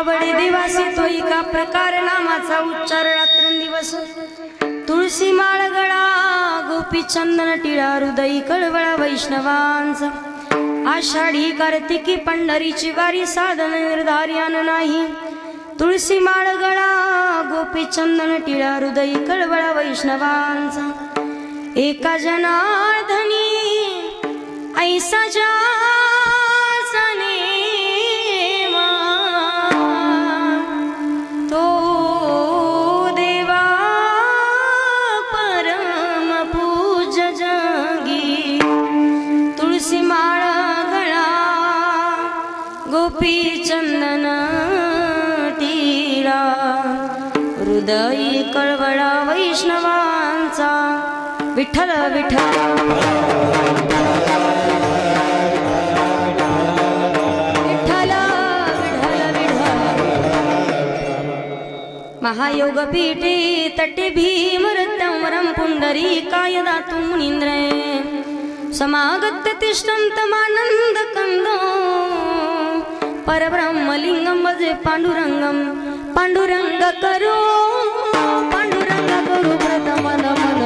आवडे देवासी तो एका प्रकार नामाचा उच्चार रात्रंदिवस तुळशी माळ गळा गोपी चंदन टिळा हृदयी कळवळा वैष्णवांचा आषाढी कार्तिकी पंढरीची वारी साधन निर्धार्यान नाही तुळशी माळ गळा गोपी चंदन टिळा हृदयी कळवळा वैष्णवांचा एका जनार्दनी ऐसा गोपी चंदन टिळा हृदयी कळवळा वैष्णवांचा विठ्ठल विठ्ठल विठ्ठल विठ्ठल महायोग पीठे तटे भीमरत्नवरं पुंडरीकाय दातुं मुनीन्द्रे समागत्य तिष्ठन्तमानन्द कंदो परब्रह्मलिंगम भजे पांडुरंगम पांडुरंग करो प्रथम नमन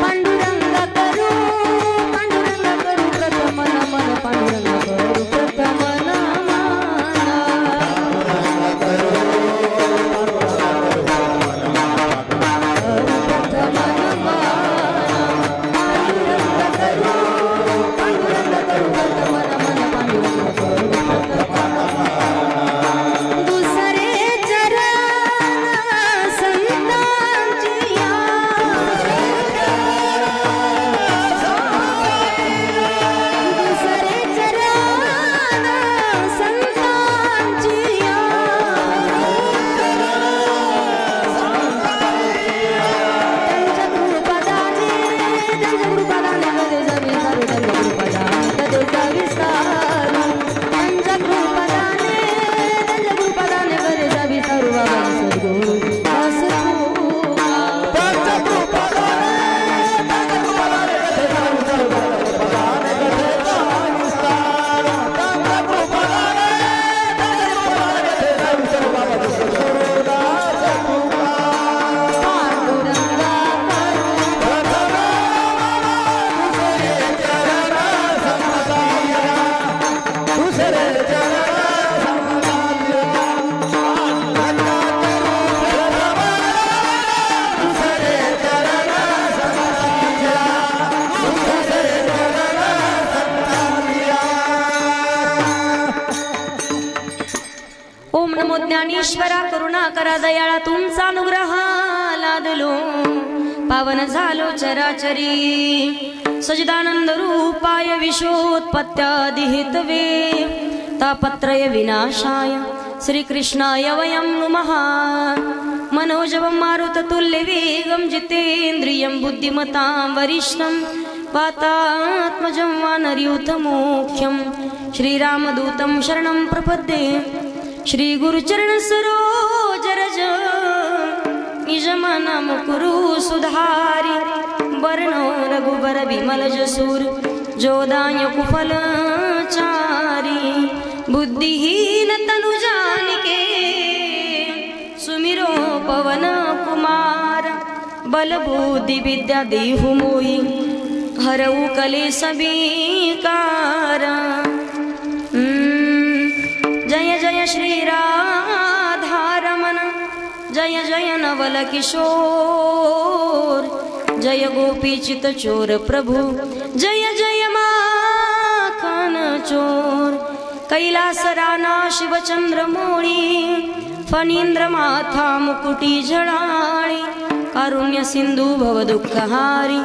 पांडुरंग करो प्रथम नमन पांडुरंग करो प्रथम नमन पांडुरंग करो प्रथम ज्ञानेश्वरा करुणा करा दयाळा तुमचा अनुग्रह लादलो पावन झालो चराचरी सजदानंद रूपाय विश्वोत्पत्त्यादि हेतवे तापत्रय विनाशाय श्री कृष्णाय वयं नुमः मनोजवं मारुततुल्य वेगं जितेन्द्रियं बुद्धिमतां वरिष्ठं वातात्मजं वानरयूथमुख्यं श्रीरामदूतं शरणं प्रपद्ये श्री गुरुचरण सरोज रज निजमन मुकुरु सुधारी वर्णो रघुबर विमल जसूर जोदाय कुफल चारी बुद्धिहीन तनु जानिके सुमिरो पवन कुमार बल बुद्धि विद्या देहु मोहि हरऊ कलेश विकार जय जय श्री राधारमण जय जय नवल किशोर जय गोपी चित चोर प्रभु जय जय माखन चोर कैलास राना शिवचंद्र मोळी फणींद्र माथा मुकुटी झळाळी कारुण्य सिंधू भव दुःखहारी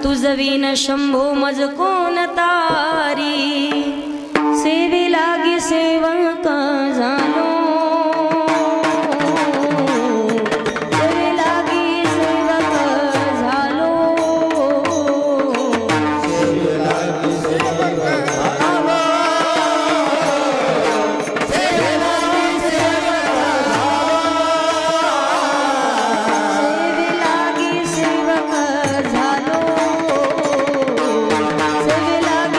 तुझ विन शंभो मज कोण तारी सेवे लागे सेवक झालो सेवे लागे सेवक झालो सेवे लागे सेवक झालो सेवे लागे सेवक झालो सेवे लागे सेवक झालो सेवे लागे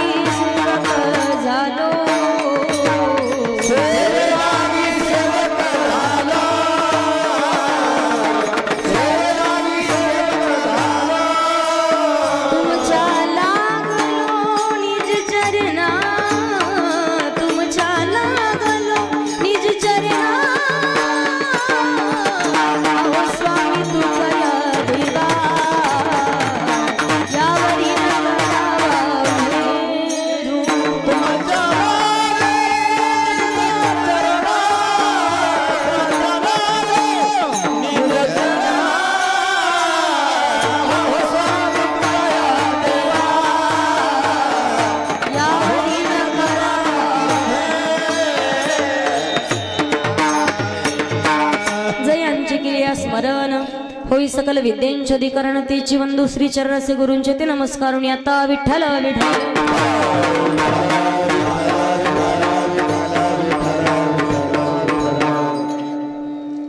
होई सकल विद्यांचे अधिकरण तेची वंदू श्री चरणसे गुरूंचे ते नमस्कारुणी आता विठ्ठल विठ्ठल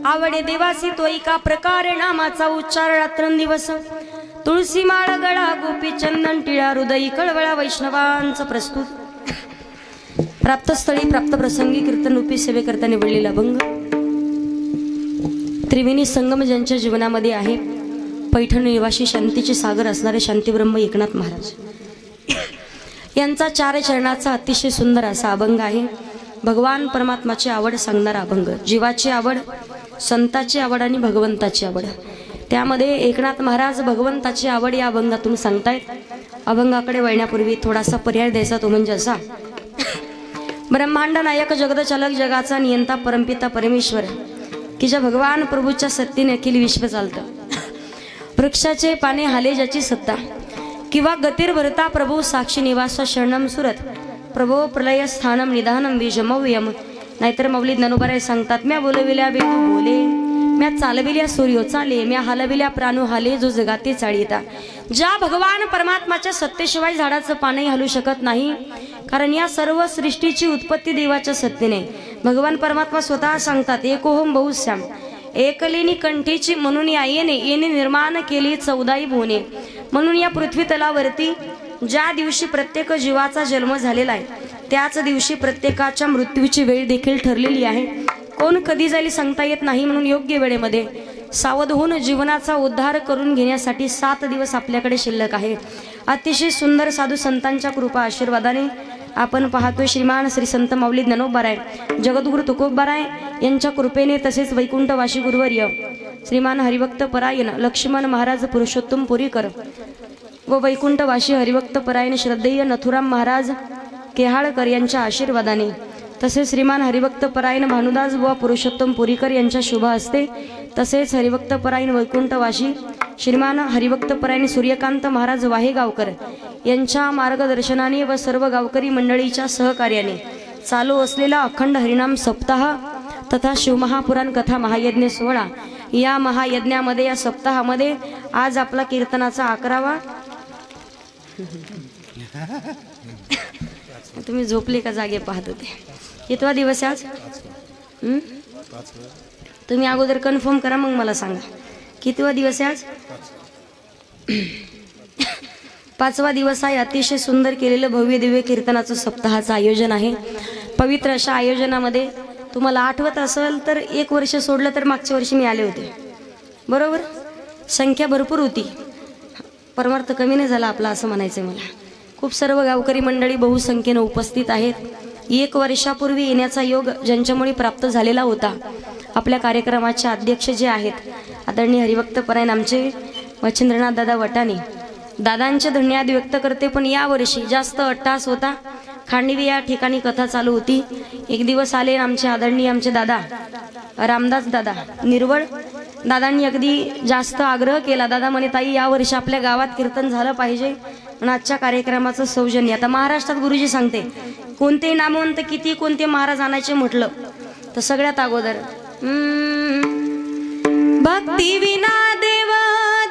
आवडे देवासी तो एका प्रकारे नामाचा उच्चार रात्रंदिवस तुळसी माळ गळा गोपी चंदन टिळा हृदयी कळवळा वैष्णवांचा प्रस्तुत प्राप्त स्थळी प्राप्त प्रसंगी कीर्तन रूपी सेवेकरता निवडलेला अभंग त्रिवेणी संगम ज्यांच्या जीवनामध्ये आहे पैठण निवासी शांतीचे सागर असणारे शांतीब्रह्म एकनाथ महाराज यांचा 4 चरणाचा अतिशय सुंदर असा अभंग आहे। भगवान परमात्माची आवड सांगणारा अभंग, जीवाची आवड, संताची आवड आणि भगवंताची आवड। त्यामध्ये एकनाथ महाराज भगवंताची आवड या अभंगातून सांगतायत। अभंगाकडे वळण्यापूर्वी थोडासा पर्याय द्यायचा तो म्हणजे असा, ब्रह्मांड नायक जगदचालक जगाचा नियंता परमपिता परमेश्वर की ज्या भगवान प्रभूच्या सत्तेने अखिल विश्व चालतं। वृक्षाचे पाने हाले ज्याची सत्ता किंवा गतीर भरता प्रभू साक्षी निवास शरणम सुरत प्रभो प्रलय स्थानम निधानम बीजमव्यम। नाहीतर मौली ज्ञानोबाराय सांगतात, म्या बोलविल्या बेतू बोले, म्या चालविल्या सूर्यो चाले, म्या हलविल्या प्राणू हाले जो जगाते चाळीता। ज्या भगवान परमात्माच्या सत्तेशिवाय झाडाचं पानही हलू शकत नाही, कारण या सर्व सृष्टीची उत्पत्ती देवाच्या सत्तेने। भगवान परमात्मा स्वतः सांगतात, एकोहम बहुश्याम एकलेनी कंठीची म्हणून या येणे निर्माण केली 14 भुवने। म्हणून या पृथ्वी तलावरती ज्या दिवशी प्रत्येक जीवाचा जन्म झालेला आहे त्याच दिवशी प्रत्येकाच्या मृत्यूची वेळ देखील ठरलेली आहे। कोण कधी जाईल सांगता येत नाही, म्हणून योग्य वेळेमध्ये सावध होऊन जीवनाचा उद्धार करून घेण्यासाठी 7 दिवस आपल्याकडे शिल्लक आहे। अतिशय सुंदर साधू संतांच्या कृपा आशीर्वादाने आपण पाहतोय श्रीमान श्री संत माऊली ज्ञानोबाराय जगद्गुरु तुकोबाराय यांच्या कृपेने, तसेच वैकुंठवासी गुरुवर्य श्रीमान हरिभक्त परायण लक्ष्मण महाराज पुरुषोत्तम पुरीकर व वैकुंठवासी हरिभक्त परायण श्रद्धेय नथुराम महाराज केहाळकर यांच्या आशीर्वादाने, तसेच श्रीमान हरिभक्त परायण भानुदास बुवा पुरुषोत्तम पुरीकर यांच्या शुभ हस्ते, तसेच हरिभक्त परायण वैकुंठवासी श्रीमान हरिभक्त परायण सूर्यकांत महाराज वाहेगावकर यांच्या मार्गदर्शनाने व सर्व गावकरी मंडळीच्या सहकार्याने चालू असलेला अखंड हरिनाम सप्ताह तथा शिवमहापुराण कथा महायज्ञ सोहळा, या महायज्ञामध्ये या सप्ताहामध्ये आज आपला कीर्तनाचा 11वा तुम्ही झोपले का जागे पाहत होते? कितवा दिवस आज? तुम्ही अगोदर कन्फर्म करा मग मला सांगा कितवा दिवस आज? 5वा दिवस आहे। अतिशय सुंदर केलेलं भव्य दिव्य कीर्तनाचं सप्ताहाचं आयोजन आहे। पवित्र अशा आयोजनामध्ये तुम्हाला आठवत असेल तर 1 वर्ष सोडलं तर मागच्या वर्षी मी आले होते, बरोबर? संख्या भरपूर होती, परमार्थ कमी नाही झाला आपला असं म्हणायचं मला। खूप सर्व गावकरी मंडळी बहुसंख्येने उपस्थित आहेत। 1 वर्षापूर्वी येण्याचा योग ज्यांच्यामुळे प्राप्त झालेला होता, आपल्या कार्यक्रमाचे अध्यक्ष जे आहेत आदरणीय हरिभक्त परायण आमचे मच्छिंद्रनाथ दादा वटाणे, दादांचे धन्यवाद व्यक्त करते। पण या वर्षी जास्त अट्टास होता, खांडवी या ठिकाणी कथा चालू होती। एक दिवस आले आमचे आदरणीय आमचे दादा रामदास दादा निर्वळ, दादांनी अगदी जास्त आग्रह केला। दादा म्हणे, ताई या वर्षी आपल्या गावात कीर्तन झालं पाहिजे, पण आजच्या कार्यक्रमाचं सौजन्य। आता महाराष्ट्रात गुरुजी सांगते कोणते नामवंत किती कोणते महाराज आणायचे म्हटलं तर सगळ्यात अगोदर भक्ती विना देव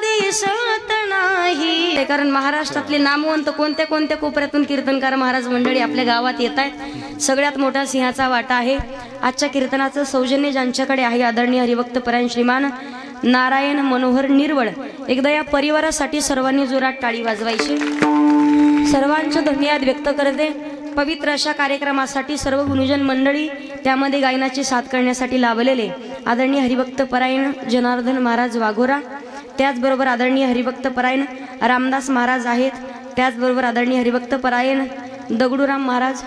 दिसत नाही, कारण महाराष्ट्रातले नामवंत कोणत्या कोणत्या कोपऱ्यातून कीर्तनकार महाराज मंडळी आपल्या गावात येत आहेत। सगळ्यात मोठा सिंहाचा वाटा आहे। आजच्या कीर्तनाचं सौजन्य ज्यांच्याकडे आहे आदरणीय हरिभक्त परायण श्रीमान नारायण मनोहर निर्वळ। एकदा या परिवारासाठी सर्वांनी जोरात टाळी वाजवायची। सर्वांचे धन्यवाद व्यक्त करते। पवित्र अशा कार्यक्रमासाठी सर्व गुणजन मंडळी, त्यामध्ये गायनाची साथ करण्यासाठी लाभलेले आदरणीय हरिभक्त परायण जनार्दन महाराज वाघोरा, त्याचबरोबर आदरणीय हरिभक्त परायण रामदास महाराज आहेत, त्याचबरोबर आदरणीय हरिभक्त परायण दगडूराम महाराज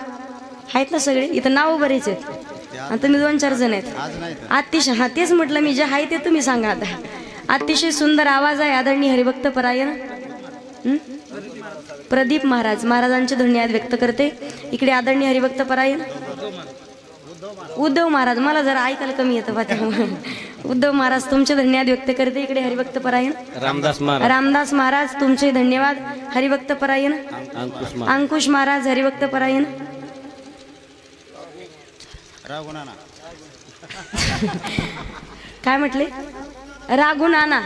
आहेत ना। सगळे इथं नाव बरेच आहेत आणि तुम्ही 2-4 जण आहेत। अतिशय हा तेच म्हटलं मी, जे आहे ते तुम्ही सांगा आता। अतिशय सुंदर आवाज आहे आदरणीय हरिभक्त परायण प्रदीप महाराज, महाराजांचे धन्यवाद व्यक्त करते। इकडे आदरणीय हरिभक्त परायण उद्धव महाराज, मला जरा ऐकायला कमी येतं पाहते। उद्धव महाराज तुमचे धन्यवाद व्यक्त करते। इकडे हरिभक्त परायण रामदास महाराज तुमचे धन्यवाद। हरिभक्त परायण अंकुश महाराज, हरिभक्त परायण काय म्हटले? राघू नाना,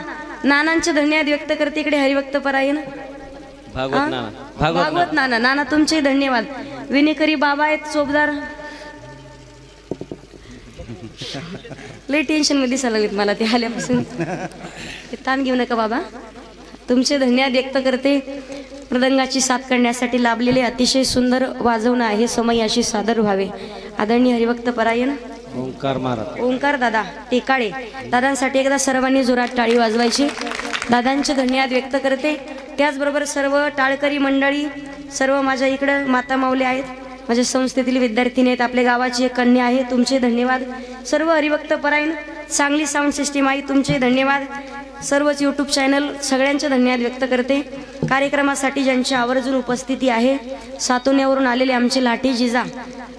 नानांचे धन्यवाद व्यक्त करते इकडे हरिभक्त परायण भागवत नाना, नाना तुमचे धन्यवाद। विनेकरी बाबा आहेत चोपदार, लई टेन्शन मध्ये दिसायला लागलेत मला ते आल्यापासून, ताण घेऊ नका बाबा, तुमचे धन्यवाद व्यक्त करते। मृदंगाची साथ करण्यासाठी लाभलेले अतिशय सुंदर वाजवणं आहे, समयाशी सादर व्हावे। आदरणीय हरिभक्त परायण ओंकार महाराज, ओंकार दादा टेकाळे, दादांसाठी एकदा सर्वांनी जोरात टाळी वाजवायची। दादांचे धन्यवाद व्यक्त करते। त्याचबरोबर सर्व टाळकरी मंडळी, सर्व माझ्या इकडं माता माऊली आहेत, माझ्या संस्थेतील विद्यार्थिनी आहेत, आपल्या गावाची एक कन्या आहे, तुमचे धन्यवाद। सर्व हरिभक्त परायण, चांगली साऊंड सिस्टीम आहे, तुमचे धन्यवाद। सर्वच यूट्यूब चॅनल सगळ्यांचे धन्यवाद व्यक्त करते। कार्यक्रमासाठी ज्यांची आवर्जून उपस्थिती आहे, सातोन्यावरून आलेले आमचे लाठी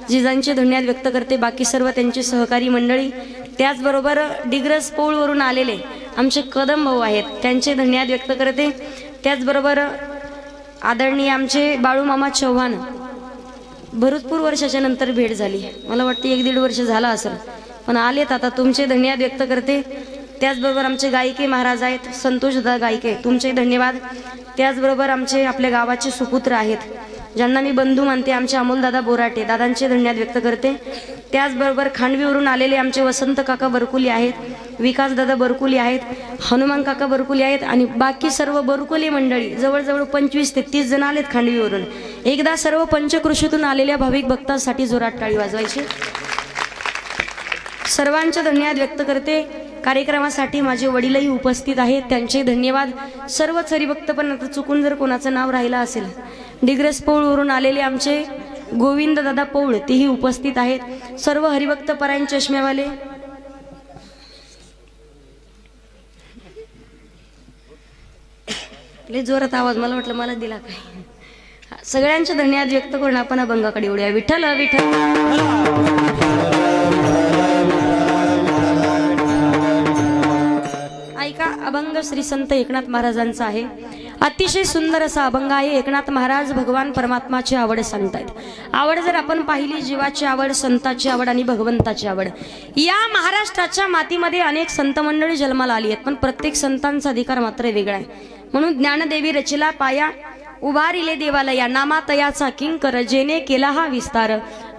जिजांचे धन्यवाद व्यक्त करते। बाकी सर्व त्यांचे सहकारी मंडळी, त्याचबरोबर डिग्रस पौळवरून आलेले आमचे कदम भाऊ आहेत, त्यांचे धन्यवाद व्यक्त करते। त्याचबरोबर आदरणीय आमचे बाळूमामा चव्हाण, भरपूर वर्षाच्या नंतर भेट झाली, मला वाटतं 1-1.5 वर्ष झाला असेल, पण आलेत आता, तुमचे धन्यवाद व्यक्त करते। त्याचबरोबर आमचे गायके महाराज आहेत, संतोषदादा गायके, तुमचे धन्यवाद। त्याचबरोबर आमचे आपल्या गावाचे सुपुत्र आहेत, ज्यांना मी बंधू मानते, आमचे अमोलदादा बोराटे, दादांचे धन्यवाद व्यक्त करते। त्याचबरोबर खांडवीवरून आलेले आमचे वसंत काका बरकुली आहेत, विकासदादा बरकुली आहेत, हनुमान काका बरकुली आहेत, आणि बाकी सर्व बरकुली मंडळी जवळजवळ 25 ते 30 जण आलेत खांडवीवरून। एकदा सर्व पंचकृषीतून आलेल्या भाविक भक्तांसाठी जोरात टाळी वाजवायची। सर्वांचे धन्यवाद व्यक्त करते। कार्यक्रमासाठी माझे वडीलही उपस्थित आहेत, त्यांचे धन्यवाद। सर्वच हरिभक्त, पण आता चुकून जर कोणाचं नाव राहिलं असेल, डिग्रस पौळवरून आलेले आमचे गोविंद दादा पौळ, तेही उपस्थित आहेत। सर्व हरिभक्त परायण चष्म्यावाले, लय जोरात आवाज, मला वाटलं मला दिला काय। सगळ्यांचे धन्यवाद व्यक्त करून आपण अभंगाकडे येऊया। विठ्ठल विठ्ठल। ऐका, अभंग श्री संत एकनाथ महाराजांचा आहे, अतिशय सुंदर असा अभंग आहे। एकनाथ महाराज भगवान परमात्माची आवड सांगतायत। आवड जर आपण पाहिली, जीवाची आवड, संताची आवड आणि भगवंताची आवड। या महाराष्ट्राच्या मातीमध्ये अनेक संत मंडळी जन्माला आली आहेत, पण प्रत्येक संतांचा अधिकार मात्र वेगळा आहे। म्हणून ज्ञानदेवी रचिला पाया, उभारिले देवालया, नामातयाचा किंकर, जेने केला हा विस्तार।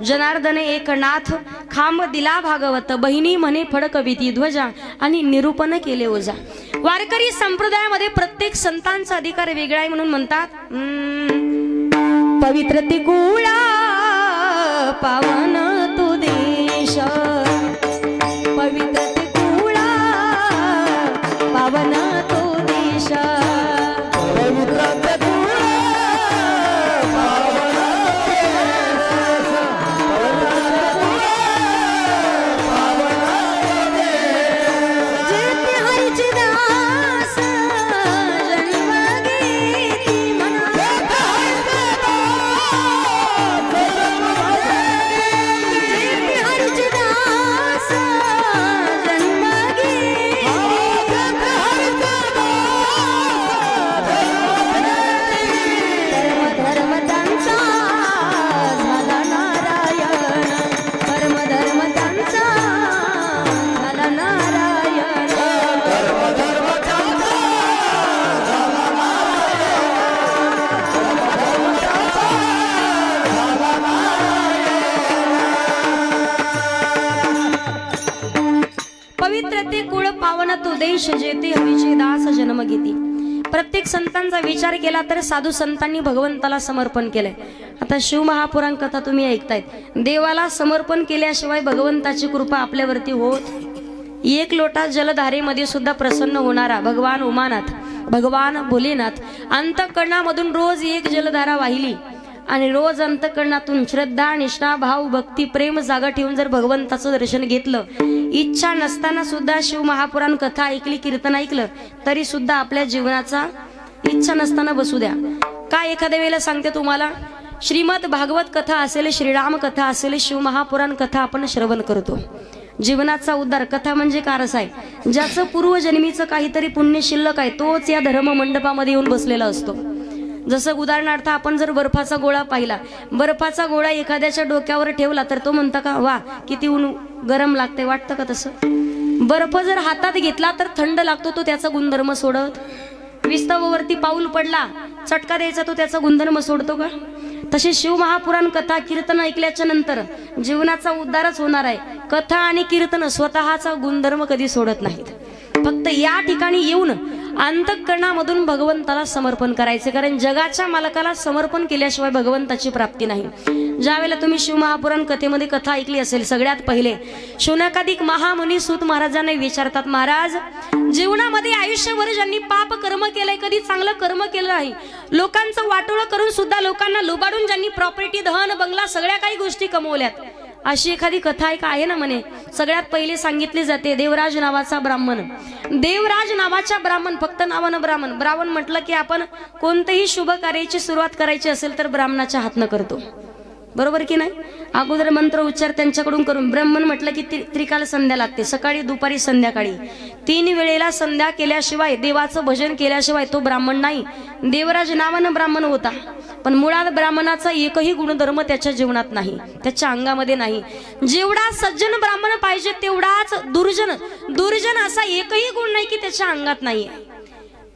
जनार्दन एकनाथ खांब दिला भागवत, बहिणी म्हणे फडकविती ध्वजा, आणि निरूपण केले ओझा। वारकरी संप्रदायामध्ये प्रत्येक संतांचा अधिकार वेगळा आहे, म्हणून म्हणतात पवित्र ते गुळा पावन तो देश, पवित्र ते गुळा पावन तो देश, पवित्र देश जेते हरीचे दास जन्म घेती। प्रत्येक संतांचा विचार केला तर साधू संतांनी भगवंताला समर्पण केलंय। आता शिव महापुराण कथा तुम्ही ऐकतायत, देवाला समर्पण केल्याशिवाय भगवंताची कृपा आपल्यावरती होत। एक लोटा जलधारेमध्ये सुद्धा प्रसन्न होणारा भगवान उमानाथ, भगवान भोलेनाथ, अंतःकरणामधून रोज एक जलधारा वाहिली आणि रोज अंतःकरणातून श्रद्धा, निष्ठा, भाव, भक्ती, प्रेम जागा ठेवून जर भगवंताचं दर्शन घेतलं, इच्छा नसताना सुद्धा शिव महापुराण कथा ऐकली, कीर्तन ऐकलं, तरी सुद्धा आपल्या जीवनाचा इच्छा नसताना बसू द्या। काय एखाद्या वेळेला सांगते तुम्हाला, श्रीमद भागवत कथा असेल, श्रीराम कथा असेल, शिव महापुराण कथा आपण श्रवण करतो। जीवनाचा उद्धार, कथा म्हणजे कारस आहे, ज्याचं पूर्वजन्मीचं काहीतरी पुण्य शिल्लक आहे, तोच या धर्म मंडपामध्ये येऊन बसलेला असतो। जसं उदाहरणार्थ आपण जर बर्फाचा गोळा पाहिला, बर्फाचा गोळा एखाद्याच्या डोक्यावर ठेवला तर तो म्हणता का वा किती ऊन गरम लागते, वाटतं का तसं? बर्फ जर हातात घेतला तर थंड लागतो, तो त्याचा गुणधर्म सोडत. विस्तवावरती पाऊल पडला, चटका द्यायचा, तो त्याचा गुणधर्म सोडतो का? तसे शिवमहापुराण कथा कीर्तन ऐकल्याच्या नंतर जीवनाचा उद्धारच होणार आहे. कथा आणि कीर्तन स्वतःचा गुणधर्म कधी सोडत नाहीत. फक्त या ठिकाणी येऊन अंतःकरणामधून भगवंताला समर्पण करायचे, कारण जगाच्या मालकाला समर्पण केल्याशिवाय भगवंताची प्राप्ती नाही. ज्यावेळेला तुम्ही शिवमहापुराण कथेमध्ये कथा ऐकली असेल, सगळ्यात पहिले शौनकादिक महामुनी सूत महाराजांना विचारतात, महाराज जीवनामध्ये आयुष्यभर ज्यांनी पाप कर्म केलंय, कधी चांगलं कर्म केलं नाही, लोकांचं वाटोळं करून सुद्धा लोकांना लुबाडून ज्यांनी प्रॉपर्टी, धन, बंगला सगळ्या काही गोष्टी कमवल्यात, अशी एखादी कथा एक आहे ना म्हणे. सगळ्यात पहिले सांगितली जाते देवराज नावाचा ब्राह्मण. देवराज नावाच्या ब्राह्मण, फक्त नावानं ब्राह्मण. ब्राह्मण म्हटलं की आपण कोणतेही शुभ कार्याची सुरुवात करायची असेल तर ब्राह्मणाच्या हातनं करतो, बरोबर की नाही? अगोदर मंत्र उच्चार त्यांच्याकडून करून. ब्राह्मण म्हटलं की त्रिकाल संध्या लागते, सकाळी, दुपारी, संध्याकाळी 3 वेळेला संध्या केल्याशिवाय, देवाचं भजन केल्याशिवाय तो ब्राह्मण नाही. देवराज नावानं ब्राह्मण होता, पण मुळात ब्राह्मणाचा एकही गुणधर्म त्याच्या जीवनात नाही, त्याच्या अंगामध्ये नाही. जेवढा सज्जन ब्राह्मण पाहिजे तेवढाच दुर्जन असा एकही गुण नाही की त्याच्या अंगात नाहीये.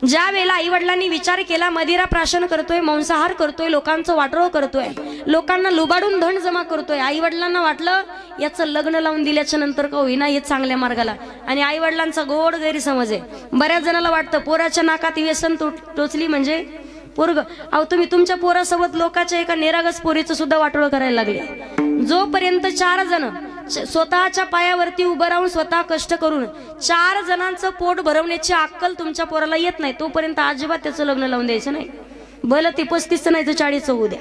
ज्या वेळेला आई वडिलांनी विचार केला, मदिरा प्राशन करतोय, मांसाहार करतोय, लोकांचं वाटोळ करतोय, लोकांना लुबाडून धन जमा करतोय, आई वडिलांना वाटलं याचं लग्न लावून दिल्याच्या नंतर का होईना हे चांगल्या मार्गाला. आणि आई वडिलांचा गोड गैरसमज आहे. बऱ्याच जणाला वाटतं पोराच्या नाकात व्यसन टोचली म्हणजे पोरग. अहो तुम्ही तुमच्या पोरासोबत लोकांच्या एका निरागस पोरीचं सुद्धा वाटोळ करायला लागले. जोपर्यंत 4 जण स्वतःच्या पायावरती उभं राहून स्वतः कष्ट करून 4 जणांचं पोट भरवण्याची अक्कल तुमच्या पोराला येत नाही, तोपर्यंत अजिबात त्याचं लग्न लावून द्यायचं नाही. भलं ते 35 नाही तर 40 होऊ द्या,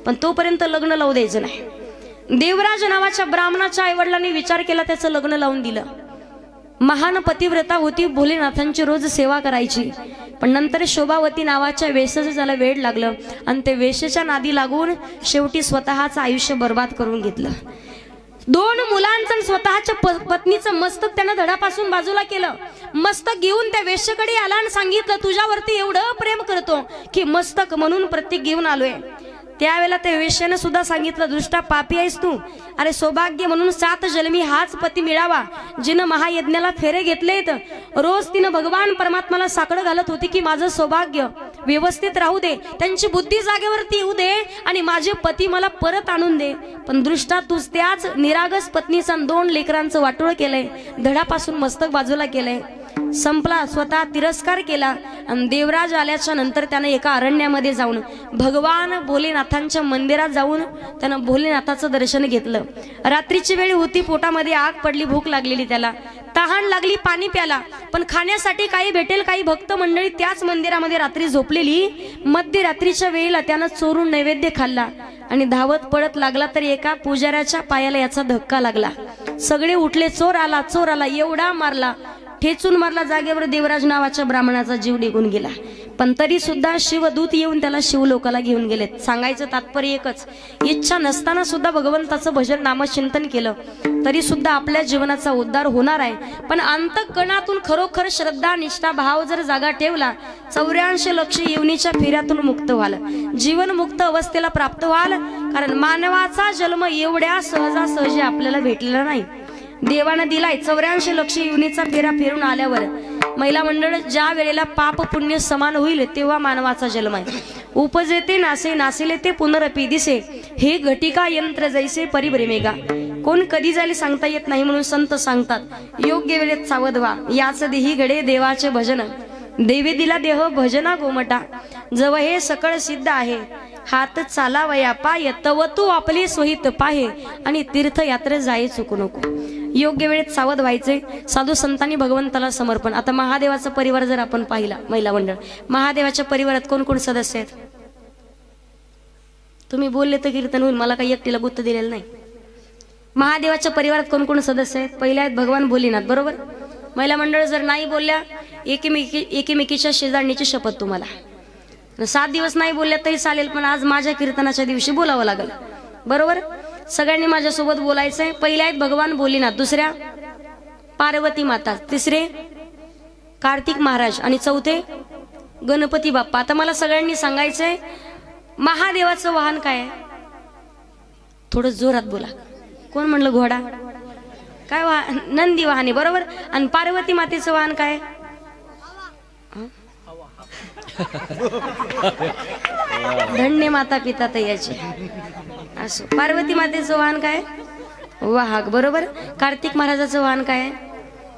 पण तोपर्यंत लग्न लावू द्यायचं नाही. देवराज नावाच्या ब्राह्मणाच्या आईवडिलांनी विचार केला, त्याचं लग्न लावून दिलं. महान पतिव्रता होती, भोलेनाथांची रोज सेवा करायची. पण नंतर शोभावती नावाच्या वेश्याचं त्याला वेड लागलं आणि ते वेश्याच्या नादी लागून शेवटी स्वतःचं आयुष्य बर्बाद करून घेतलं. 2 मुलांचं स्वतःच्या पत्नीचं मस्तक त्यानं धडापासून बाजूला केलं. मस्तक घेऊन त्या वेश्याकडे आला आणि सांगितलं, तुझ्यावरती एवढं प्रेम करतो की मस्तक म्हणून प्रतीक घेऊन आलोय. त्यावेळेला त्या वेश्याने सुद्धा सांगितलं, दुष्टा पापी आहेस तू. अरे सौभाग्य म्हणून 7 जन्मी हाच पती मिळावा, जिनं महायज्ञाला फेरे घेतलेत. रोज तिनं भगवान परमात्माला साकडं घालत होती की माझं सौभाग्य व्यवस्थित राहू दे, त्यांची बुद्धी जागेवरती येऊ दे आणि माझे पती मला परत आणून दे. पण दृष्टा तूच त्याच निरागस पत्नीचा 2 लेकरांचं वाटोळ केलंय, धडापासून मस्तक बाजूला केलंय. संपला, स्वतः तिरस्कार केला. आणि देवराज आल्याच्या नंतर त्यानं एका अरण्यामध्ये जाऊन भगवान भोलेनाथांच्या मंदिरात जाऊन त्यानं भोलेनाथाचं दर्शन घेतलं. रात्रीची वेळ होती, पोटामध्ये आग पडली, भूक लागलेली, त्याला तहान लागली, पाणी प्याला. पण खाण्यासाठी काही भेटेल, काही भक्त मंडळी त्याच मंदिरामध्ये रात्री झोपलेली. मध्यरात्रीच्या वेळेला त्यानं चोरून नैवेद्य खाल्ला आणि धावत पडत लागला, तर एका पुजाऱ्याच्या पायाला याचा धक्का लागला. सगळे उठले, चोर आला, चोर आला, एवढा मारला, ठेचून मारला, जागेवर देवराज नावाच्या ब्राह्मणाचा जीव निघून गेला. पण तरी सुद्धा शिवदूत येऊन त्याला शिवलोकाला घेऊन गेलेत. सांगायचं तात्पर्य एकच, इच्छा नसताना सुद्धा भगवंताचं भजन नामचिंतन केलं तरी सुद्धा आपल्या जीवनाचा उद्धार होणार आहे. पण अंतःकरणातून खरोखर श्रद्धा, निष्ठा, भाव जर जागा ठेवला, 84 लक्ष योनीच्या फेऱ्यातून मुक्त व्हाल, जीवनमुक्त अवस्थेला प्राप्त व्हाल. कारण मानवाचा जन्म एवढ्या सहजासहजी आपल्याला भेटलेला नाही. देवानं दिलाय 84 लक्ष योनीचा फेरा फिरून आल्यावर महिला मंडळ ज्या वेळेला पाप पुण्य समान होईल तेव्हा मानवाचा जन्म आहे. उपजेते नासे, नासिले ते पुनरपी दिसे, हे घटिका यंत्र जैसे परिभ्रमेगा. कोण कधी जाईल सांगता येत नाही, म्हणून संत सांगतात, योग्य वेळेत सावध व्हा. याच देही घडे देवाचे भजन, देवी दिला देह भजना गोमटा. जव हे सकळ सिद्ध आहे, हात चालावया पाय, तव तू आपली सोहित पाहे, आणि तीर्थयात्रे जाये चुकू नको. योग्य वेळेत सावध व्हायचे. साधू संतांनी भगवंताला समर्पण. आता महादेवाचा परिवार जर आपण पाहिला, महिला मंडळ, महादेवाच्या परिवारात कोण कोण सदस्य आहेत? तुम्ही बोलले तर कीर्तन होईल, मला काही एकटीला गुत्त दिलेलं नाही. महादेवाच्या परिवारात कोण कोण सदस्य आहेत? पहिल्या आहेत भगवान भोलेनाथ, बरोबर. महिला मंडळ जर नाही बोलल्या, एकेमेकीच्या शेजारणीची शपथ तुम्हाला. 7 दिवस नाही बोलल्या तरी चालेल, पण आज माझ्या कीर्तनाच्या दिवशी बोलावं लागेल, बरोबर. सगळ्यांनी माझ्यासोबत बोलायचंय. पहिल्या आहेत भगवान भोलेनाथ, दुसऱ्या पार्वती माता, तिसरे कार्तिक महाराज आणि चौथे गणपती बाप्पा. आता मला सगळ्यांनी सांगायचंय महादेवाचं वाहन काय आहे? थोडं जोरात बोला. कोण म्हणलं घोडा? काय वाहन? नंदी वाहने, बरोबर. आणि पार्वती मातेचं वाहन काय? धन्य माता पिता तयाचे. असो, पार्वती मातेचं वाहन काय? वाहक, बरोबर. कार्तिक महाराजाचं वाहन काय?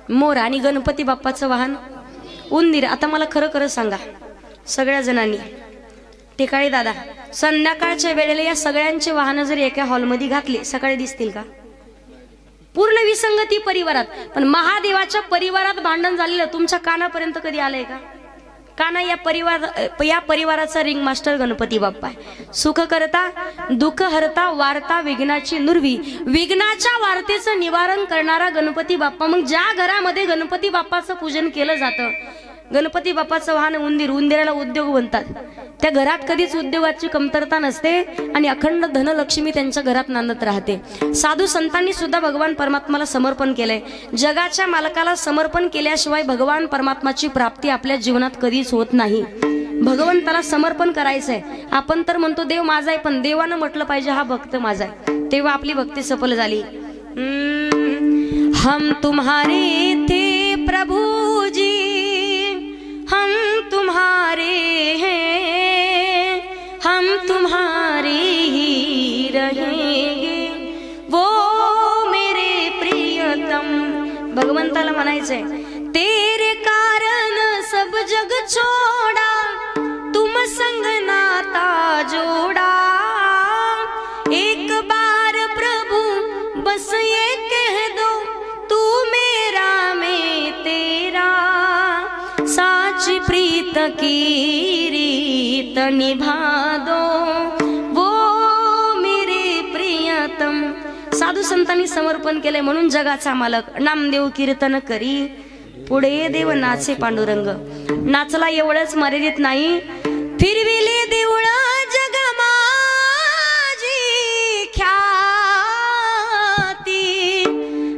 मोर. आणि गणपती बाप्पाचं वाहन उंदीर. आता मला खरं खरं सांगा सगळ्या जणांनी, टेकाळे दादा, संध्याकाळच्या वेळेला या सगळ्यांचे वाहन जर एका हॉलमध्ये घातले सकाळी दिसतील का? पूर्ण विसंगती परिवारात. पण महादेवाच्या परिवारात भांडण झालेलं तुमच्या कानापर्यंत कधी आलंय का? काना या परिवाराचा रिंग मास्टर गणपती बाप्पा आहे. सुख करता, दुःख हरता, वार्ता विघ्नाची नुरवी, विघ्नाच्या वार्तेचं निवारण करणारा गणपती बाप्पा. मग ज्या घरामध्ये गणपती बाप्पाचं पूजन केलं जातं, गणपती बाप्पाचं वाहन उंदीर, उंदिराला उद्योग म्हणतात, त्या घरात कधीच उद्योगाची कमतरता नसते आणि अखंड धनलक्ष्मी त्यांच्या घरात नांदत राहते. साधू संतांनी सुद्धा भगवान परमात्माला समर्पण केलंय. जगाच्या मालकाला समर्पण केल्याशिवाय भगवान परमात्माची प्राप्ती आपल्या जीवनात कधीच होत नाही. भगवंताला समर्पण करायचंय. आपण तर म्हणतो देव माझा आहे, पण देवानं म्हटलं पाहिजे हा भक्त माझा आहे, तेव्हा आपली भक्ती सफल झाली. हम तुम्हारे थे प्रभु जी, हम तुम्हारे हैं, हम तुम्हारे ही रहेंगे, वो मेरे प्रियतम. भगवंताला म्हणायचंय, तेरे कारण सब जग छोड़ा, तुम संग नाता जोड़ा, एक बार प्रभु बस ये कह दो, तू मेरा मैं तेरा, साची प्रीत की रीत निभा दो, वो मेरे प्रियतम. साधू संतांनी समर्पण केले म्हणून जगाचा मालक नामदेव कीर्तन करी, पुढे देव नाचे पांडुरंग. नाचला एवढंच मर्यादित नाही, फिरविले देऊळ जग माझी ख्याती,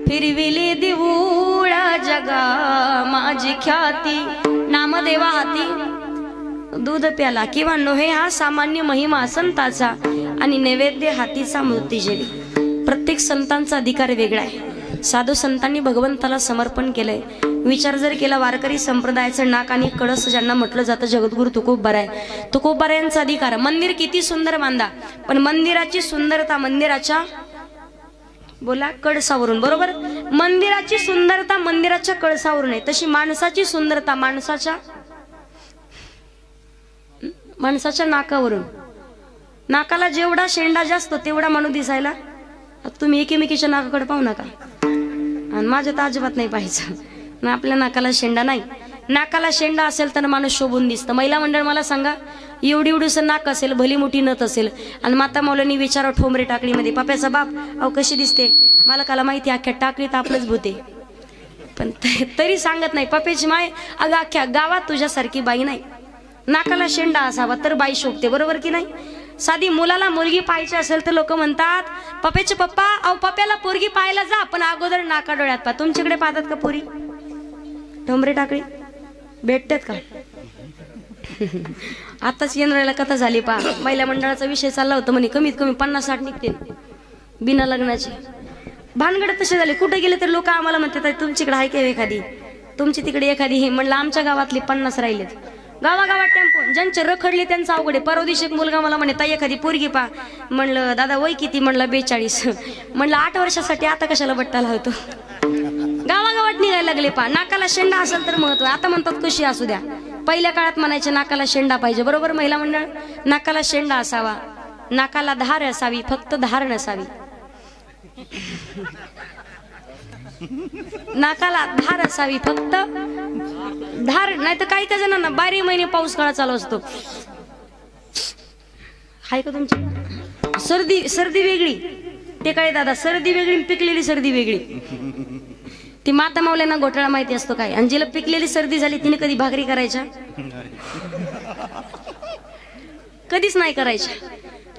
फिरविले देऊळ जगा माझी ख्याती. नामदेवा हाती दूध प्याला किंवा नोहे हा सामान्य महिमा संताचा, आणि नैवेद्य हातीचा मूर्तिजेवी. प्रत्येक संतांचा अधिकार वेगळा आहे. साधू संतांनी भगवंताला समर्पण केलंय. विचार जर केला, वारकरी संप्रदायाचं नाक आणि कळस ज्यांना म्हटलं जातं जगद्गुरु तुकोबराय, तुकोबरायांचा अधिकार. मंदिर किती सुंदर बांधा, पण मंदिराची सुंदरता मंदिराच्या बोला कळसावरून, बरोबर. मंदिराची सुंदरता मंदिराच्या कळसावरून आहे, तशी माणसाची सुंदरता माणसाच्या नाकावरून. नाकाला जेवढा शेंडा जास्त तेवढा माणूस दिसायला. तुम्ही एकेमेकीच्या नाकाकडे पाहू नका, आणि माझ्या तर अजिबात नाही पाहायचं ना. आपल्या नाकाला शेंडा नाही. नाकाला शेंडा असेल तर माणूस शोभून दिसतं. महिला मंडळ मला सांगा, एवढी एवढीसं नाक असेल, भली मोठी नथ असेल, आणि माता मौलांनी विचारा ठोंबरे टाकळीमध्ये, पाप्याचा बाप अहो कशी दिसते, मला काला माहिती अख्ख्या टाकळीत आपलंच भूते, पण तरी सांगत नाही. पप्याची माय, अगं अख्ख्या गावात तुझ्यासारखी बाई नाही. नाकाला शेंडा असावा तर बाई शोभते, बरोबर की नाही. साधी मुलाला मुलगी पाहायची असेल तर लोक म्हणतात, पप्याचे पप्पा अहो पप्याला पोरगी पाहायला जा, पण अगोदर नाका डोळ्यात पा. तुमच्याकडे पाहतात का पोरी ठोंबरे टाकळी भेटतात का? आताच येणाऱ्याला कथा झाली पा. महिला मंडळाचा विषय चालला होता, म्हणे कमीत कमी 50-60 निघते बिना लग्नाची. भानगड तसे झाले, कुठे गेले तर लोक आम्हाला म्हणतात तुमच्याकडे आहे का एखादी, तुमची तिकडे एखादी हे. म्हणलं आमच्या गावातली 50 राहिलेत. गावागावात टेम्पो, ज्यांचे रखडले त्यांचं अवघड आहे. परवा दिवशी एक मुलगा मला म्हणे ताई एखादी पोरगी पा. म्हणलं दादा वय किती? म्हणलं 42. म्हणलं 8 वर्षासाठी आता कशाला बट्टा लावतो. गावागावात निघायला लागले पा. नाकाला शेंडा असेल तर महत्व. आता म्हणतात कशी असू द्या, पहिल्या काळात म्हणायचे नाकाला शेंडा पाहिजे, बरोबर. महिला मंडळ, नाकाला शेंडा असावा, नाकाला धार असावी, फक्त धार नसावी. नाकाला धार असावी, फक्त धार. नाही तर काही काही जणांना 12 महिने पाऊस काळा चालू असतो. हाय का तुमची सर्दी वेगळी, ते काय दादा, सर्दी वेगळी, पिकलेली सर्दी वेगळी. ती माता मावल्यांना घोटाळा माहिती असतो काय. आणि जिला पिकलेली सर्दी झाली तिने कधी भाकरी करायच्या? कधीच नाही करायच्या.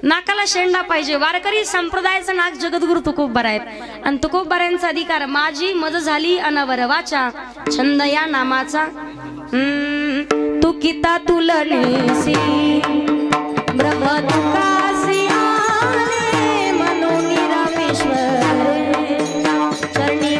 नाकाला शेंडा पाहिजे. वारकरी संप्रदायाचं नाक जगद्गुरु तुकोबरा आहेत, आणि तुकोबऱ्यांचा अधिकार. माझी मज झाली अनवर वाचा, छंद या नामाचा तुकिता तुलनेसी ब्रह्म तुकासी आले मनोनी रामेश्वर चरणी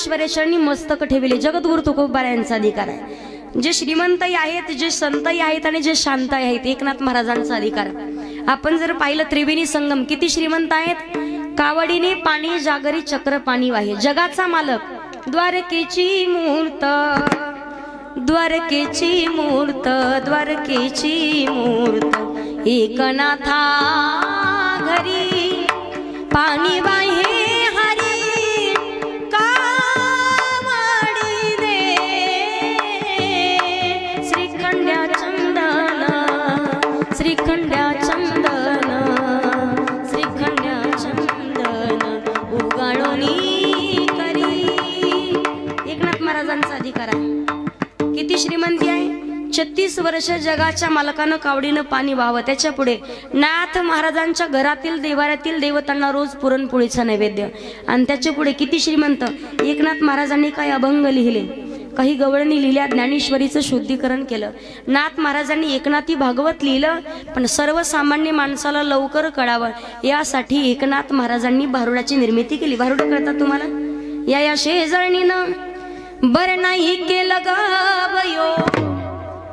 ज्ञानेश्वरेश्वरांनी मस्तक ठेवले. जगद्गुरु तुकोबा यांचा अधिकार आहे. जे श्रीमंतही आहेत, जे संतही आहेत आणि जे शांत आहेत, एकनाथ महाराजांचा अधिकार. आपण जर पाहिलं त्रिवेणी संगम किती श्रीमंत आहेत. कावडीने पाणी जागरी चक्र पाणी वाहे. जगाचा मालक द्वारकेची मूर्त, द्वारकेची मूर्त, द्वारकेची मूर्त, एकनाथा घरी पाणी वाहे हरी कावडी दे. श्रीखंड्या चंदन, श्रीखंड्या चंदन, श्रीखंड्या चंदन उगाळोनी करी. एकनाथ महाराजांचा अधिकार आहे. किती श्रीमंती आहे. 36 वर्ष जगाच्या मालकानं कावडीनं पाणी व्हावं. त्याच्या पुढे नाथ महाराजांच्या घरातील देवाऱ्यातील देवतांना रोज पुरणपोळीचा नैवेद्य. आणि त्याच्या पुढे किती श्रीमंत. एकनाथ महाराजांनी काही अभंग लिहिले, काही गवळणी लिहिल्या, ज्ञानेश्वरीचं शुद्धीकरण केलं. नाथ महाराजांनी एकनाथी भागवत लिहिलं, पण सर्वसामान्य माणसाला लवकर कळावं यासाठी एकनाथ महाराजांनी भारुडाची निर्मिती केली. भारुड कळतात तुम्हाला. या शेजारणीनं बर नाही केलं ग बयो,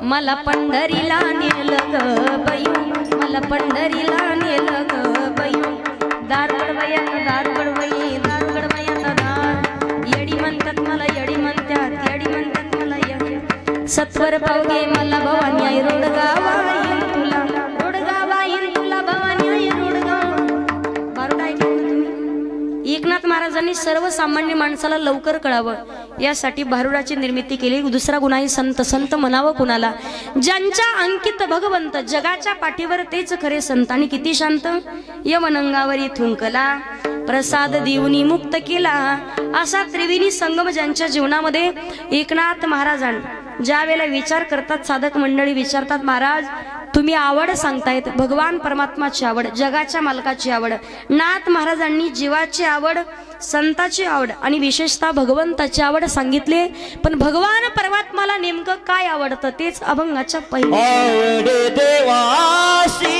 मला पंढरीला नेलं ग बयो, मला पंढरीला नेलं ग बयो. दार गडवयात, दार गडवई, दार गडवयात दार. येडी म्हणतात मला, येडी म्हणतात, येडी म्हणतात मला येडी. सत्वर पावगे मला भवानी आई रोडगावा येईन तुला, रोडगावा येईन तुला भवानी आई रोडगाव. बारोड ऐकलं तुम्ही. एकनाथ महाराजांनी सर्वसामान्य माणसाला लवकर कळावं यासाठी भारुडाची निर्मिती केली. दुसरा गुण आहे संत. संत म्हणावं कुणाला, ज्यांच्या अंकित भगवंत, जगाच्या पाठीवर तेच खरे संत. आणि किती शांत. यवनंगावरी थुंकला, प्रसाद देऊनी मुक्त केला. असा त्रिवेणी संगम ज्यांच्या जीवनामध्ये एकनाथ महाराजांना ज्या वेळेला विचार करतात, साधक मंडळी विचारतात, महाराज तुम्ही आवड सांगतायत, भगवान परमात्माची आवड, जगाच्या मालकाची आवड. नाथ महाराजांनी जीवाची आवड, संताची आवड आणि विशेषतः भगवंताची आवड सांगितले. पण भगवान परमात्माला नेमकं काय आवडतं तेच अभंगाच्या पहिल्या देवासी.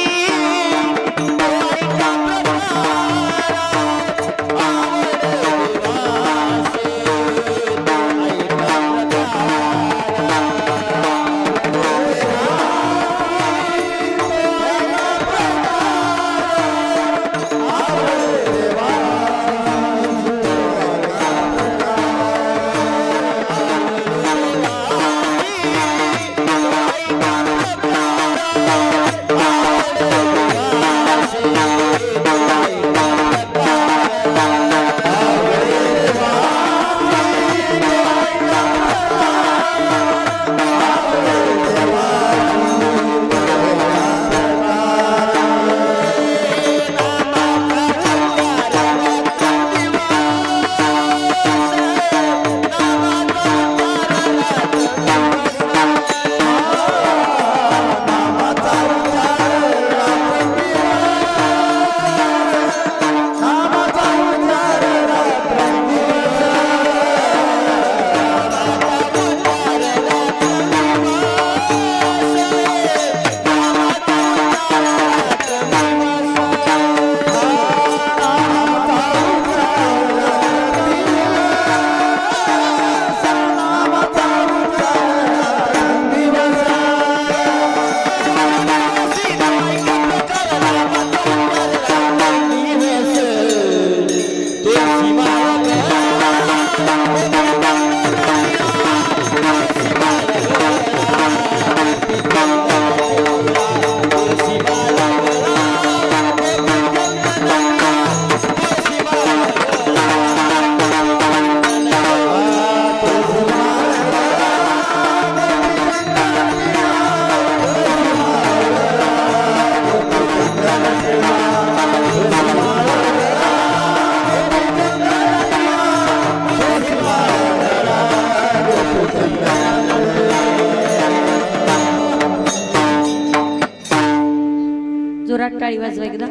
टाळी वाजवा एकदा.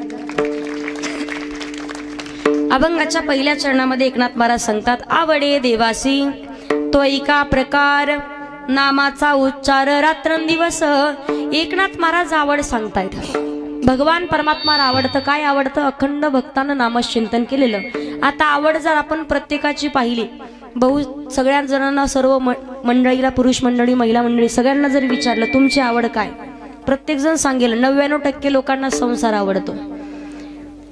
अभंगाच्या पहिल्या चरणामध्ये एकनाथ महाराज सांगतात, आवडे देवासी तो एका प्रकार नामाचा उच्चार रात्रंदिवस. एकनाथ महाराज आवड सांगतायत. भगवान परमात्माला आवडतं. काय आवडतं? अखंड भक्तानं नामचिंतन केलेलं. आता आवड जर आपण प्रत्येकाची पाहिली, भाऊ सगळ्या जणांना, सर्व मंडळीला, पुरुष मंडळी, महिला मंडळी सगळ्यांना जर विचारलं तुमची आवड काय, प्रत्येक जण सांगेल 99% लोकांना संसार आवडतो.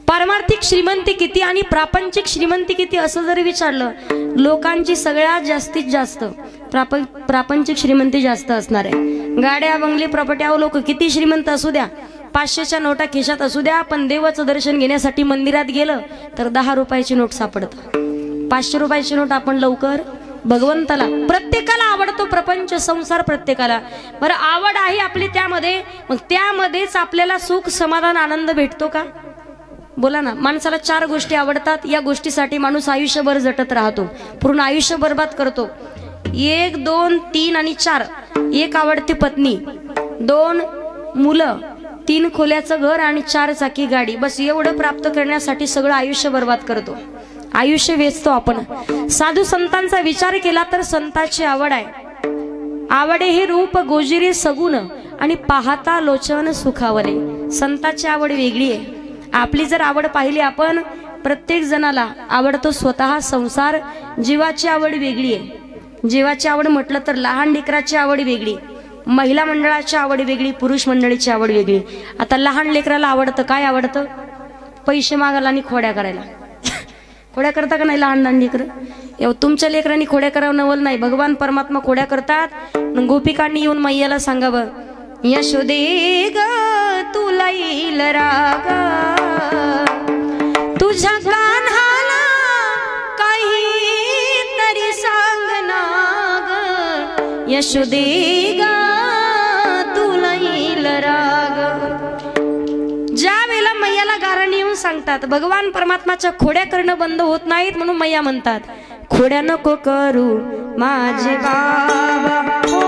पारमार्थिक श्रीमंती किती आणि प्रापंचिक श्रीमंती किती असं जर विचारलं, लोकांची सगळ्यात जास्तीत जास्त प्रापंचिक श्रीमंती जास्त असणार आहे. गाड्या, बंगले, प्रॉपर्टी, लोक किती श्रीमंत असू द्या, 500च्या नोटा खिशात असू द्या, पण देवाचं दर्शन घेण्यासाठी मंदिरात गेलं तर 10 रुपयाची नोट सापडतं. 500 रुपयाची नोट आपण लवकर भगवंताला, प्रत्येकाला आवडतो प्रपंच संसार प्रत्येकाला. बरं आवड आहे आपली त्यामध्ये, मग त्यामध्येच आपल्याला सुख, समाधान, आनंद भेटतो का? बोला ना. माणसाला 4 गोष्टी आवडतात, या गोष्टीसाठी माणूस आयुष्यभर झटत राहतो, पूर्ण आयुष्य बर्बाद करतो. 1, 2, 3 आणि 4. 1 आवडती पत्नी, 2 मुलं, 3 खोल्याचं घर आणि 4 चाकी गाडी. बस एवढं प्राप्त करण्यासाठी सगळं आयुष्य बर्बाद करतो, आयुष्य वेचतो आपण. साधू संतांचा विचार केला तर संतांची आवड आहे. आवडे हे रूप गोजिरे सगुण आणि पाहता लोचन सुखावले. संतांची आवड वेगळी आहे. आपली जर आवड पाहिली आपण, प्रत्येक जणाला आवडतो स्वतः संसार. जीवाची आवड वेगळी आहे. जीवाची आवड म्हटलं तर लहान लेकराची आवड वेगळी, महिला मंडळाची आवड वेगळी, पुरुष मंडळीची आवड वेगळी. आता लहान लेकराला आवडतं काय? आवडतं पैसे मागायला आणि खोड्या करायला. खोड्या करता का नाही लहान लहान लेकरं? तुमच्या लेकरांनी खोड्या करावं नवल नाही, भगवान परमात्मा खोड्या करतात. गोपिकांनी येऊन मैयाला सांगावं, यशोदे ग तुला येईल राग, तुझ्या कान्हाला काही तरी सांग ना ग, यशोदे ग तुला येईल राग. ज्या वेळेला मैयाला गाराणी येऊन सांगतात, भगवान परमात्माच्या खोड्या करणं बंद होत नाहीत, म्हणून मैया म्हणतात, खोड्या नको करू माझे बाबा हो,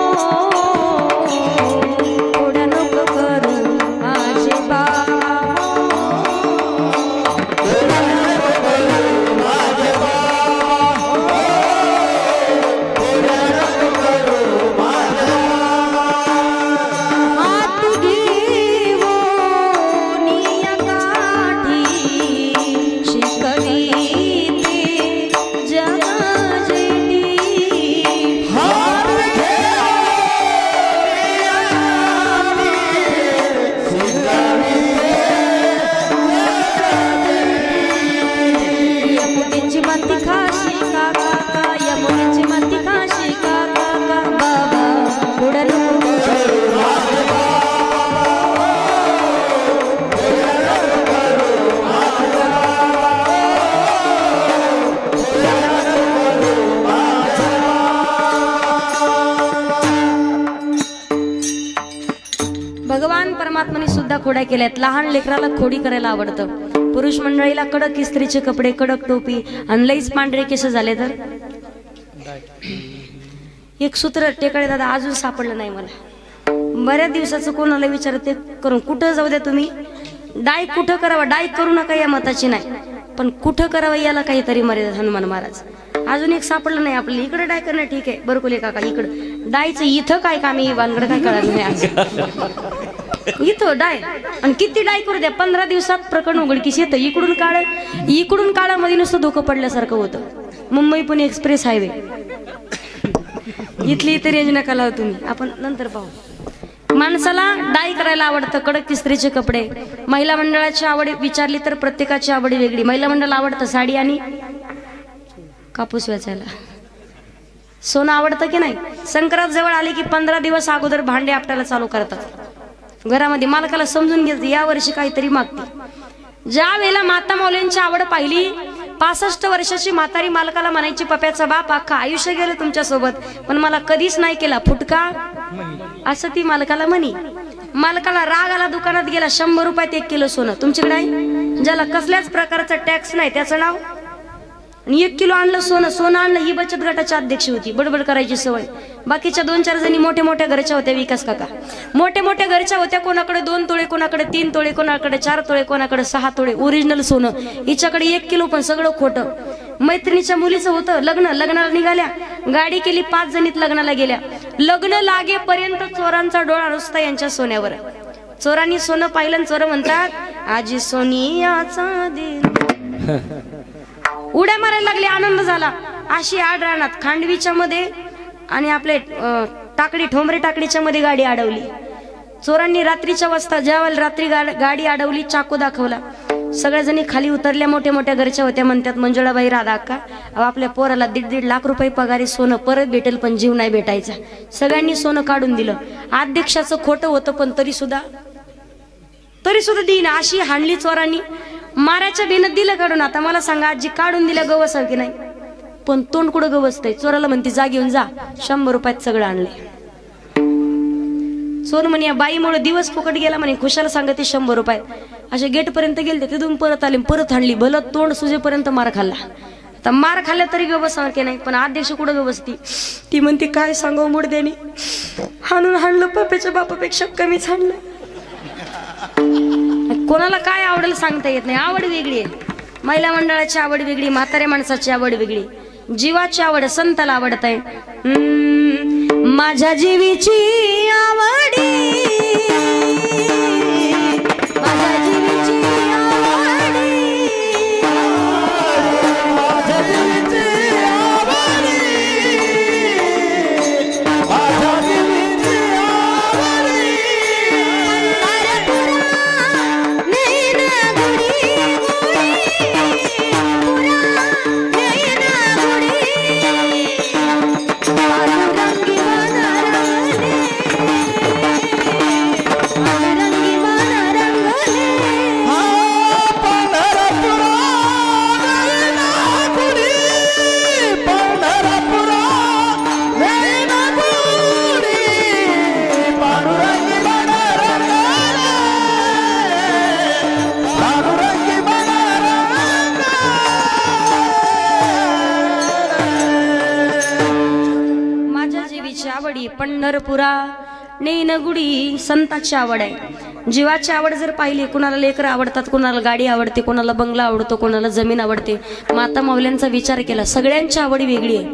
भगवान परमात्माने सुद्धा खोड्या केल्यात. लहान लेकराला खोडी करायला आवडतं. पुरुष मंडळीला कडक इस्त्रीचे कपडे, कडक टोपी आणि लईच पांढरे केस झाले तर एक सूत्र टेकाळे दादा अजून सापडलं नाही मला. बऱ्याच दिवसाचं कोणाला विचारते करून, कुठं जाऊ द्या तुम्ही, डाय कुठं करावा, डाय करू नका या मताची नाही, पण कुठं करावं याला काहीतरी मर्यादा. हनुमान महाराज अजून एक सापडलं नाही आपल्याला. इकडे डाय करणं ठीक आहे, बरकुले काका इकडं डायचं इथं काय काम आहे, वानगड काय कळलं नाही आज. इथं डाय आणि किती डाय करू द्या, 15 दिवसात प्रकरण उघडकीस येतं. इकडून काळामध्ये नुसतं धोकं पडल्यासारखं होतं. मुंबई पुणे एक्सप्रेस हायवे, इथली इथे रेंज नका लावू तुम्ही, आपण नंतर पाहू. माणसाला डाय करायला आवडतं, कडक इस्त्रीचे कपडे. महिला मंडळाची आवड विचारली तर प्रत्येकाची आवड वेगळी. महिला मंडळाला आवडतं साडी आणि कापूस वेचायला. सोनं आवडतं की नाही? संक्रांत जवळ आली की 15 दिवस अगोदर भांडे आपल्याला चालू करतात घरामध्ये. मालकाला समजून घ्यायचं या वर्षी काहीतरी मागते. ज्या वेळेला माता मौल्यांची आवड पाहिली, 65 वर्षाची म्हातारी मालकाला म्हणायची, पप्याचा बाप अख्खा आयुष्य गेलं तुमच्या सोबत, पण मला कधीच नाही केला फुटका, असं ती मालकाला म्हणी. मालकाला राग आला, दुकानात गेला, 100 रुपयात 1 किलो सोनं. तुमच्याकडे आहे ज्याला कसल्याच प्रकारचा टॅक्स नाही त्याचं नाव, आणि 1 किलो आणलं सोनं आणलं. ही बचत गटाची अध्यक्ष होती, बडबड करायची सवय. बाकीच्या 2-4 जणी मोठ्या मोठ्या घरच्या होत्या. विकास काका मोठ्या मोठ्या घरच्या होत्या. कोणाकडे 2 तोळे, कोणाकडे 3 तोळे, कोणाकडे 4 तोळे, कोणाकडे 6 तोळे ओरिजिनल सोनं. हिच्याकडे 1 किलो पण सगळं खोटं. मैत्रिणीच्या मुलीचं होतं लग्नाला निघाल्या, गाडी केली, 5 जणीत लग्नाला गेल्या. लग्न लागेपर्यंत चोरांचा डोळा नुसता यांच्या सोन्यावर. चोरांनी सोनं पाहिलं, चोर म्हणतात, आजी सोनियाचा दिल. उड्या मारायला लागले, आनंद झाला. अशी आड रानात खांडवीच्या मध्ये आणि आपले टाकडी ठोंबरे टाकडीच्या मध्ये गाडी अडवली. चोरांनी रात्रीच्या वाजता ज्यावेळेला रात्री गाडी अडवली, चाकू दाखवला. सगळ्याजणी खाली उतरल्या, मोठ्या मोठ्या घरच्या होत्या. म्हणतात मंजुळाबाई, राधा अक्का, आपल्या पोराला 1.5 लाख रुपये पगारी सोनं परत भेटेल पण जीव नाही भेटायचा. सगळ्यांनी सोनं काढून दिलं. अध्यक्षाचं खोटं होतं पण तरी सुद्धा देईना. अशी हाणली चोरांनी. मारायच्या बेनत दिलं काढून. आता मला सांगा आजी, काढून दिलं गवस की नाही? पण तोंड कुठं गवसतंय? चोराला म्हणते जा घेऊन जा, 100 रुपयात सगळं आणले. चोर म्हणे या बाईमुळे दिवस फुकट गेला म्हणे, खुशाला सांगते 100 रुपये. असे गेट पर्यंत गेले, तिथून परत आले, परत हाणली. भलं तोंड सुजेपर्यंत मार खाल्ला. आता मार खाल्ला तरी गवसावर की नाही, पण अध्यक्ष कुठं गवसती? ती म्हणते काय सांगू मुडद्यानी, हाणून हाणलं पप्याच्या बापापेक्षा कमीच हाणलं. कोणाला काय आवडेल सांगता येत नाही. आवड वेगळी आहे. महिला मंडळाची आवड वेगळी, म्हाताऱ्या माणसाची आवड वेगळी, जीवाची आवड संताला आवडत आहे. माझ्या जीवीची आवडी, माझ्या जीवीची आवडी, माझ्या जीवीची आवडी, माझ्या जीवीची आवडी. पंढरपुरा नेनगुडी संताची आवड आहे. जीवाची आवड जर पाहिली, कुणाला लेकरं आवडतात, कुणाला गाडी आवडते, कुणाला बंगला आवडतो, कुणाला जमीन आवडते. माता माऊल्यांचा विचार केला, सगळ्यांची आवड वेगळी आहे.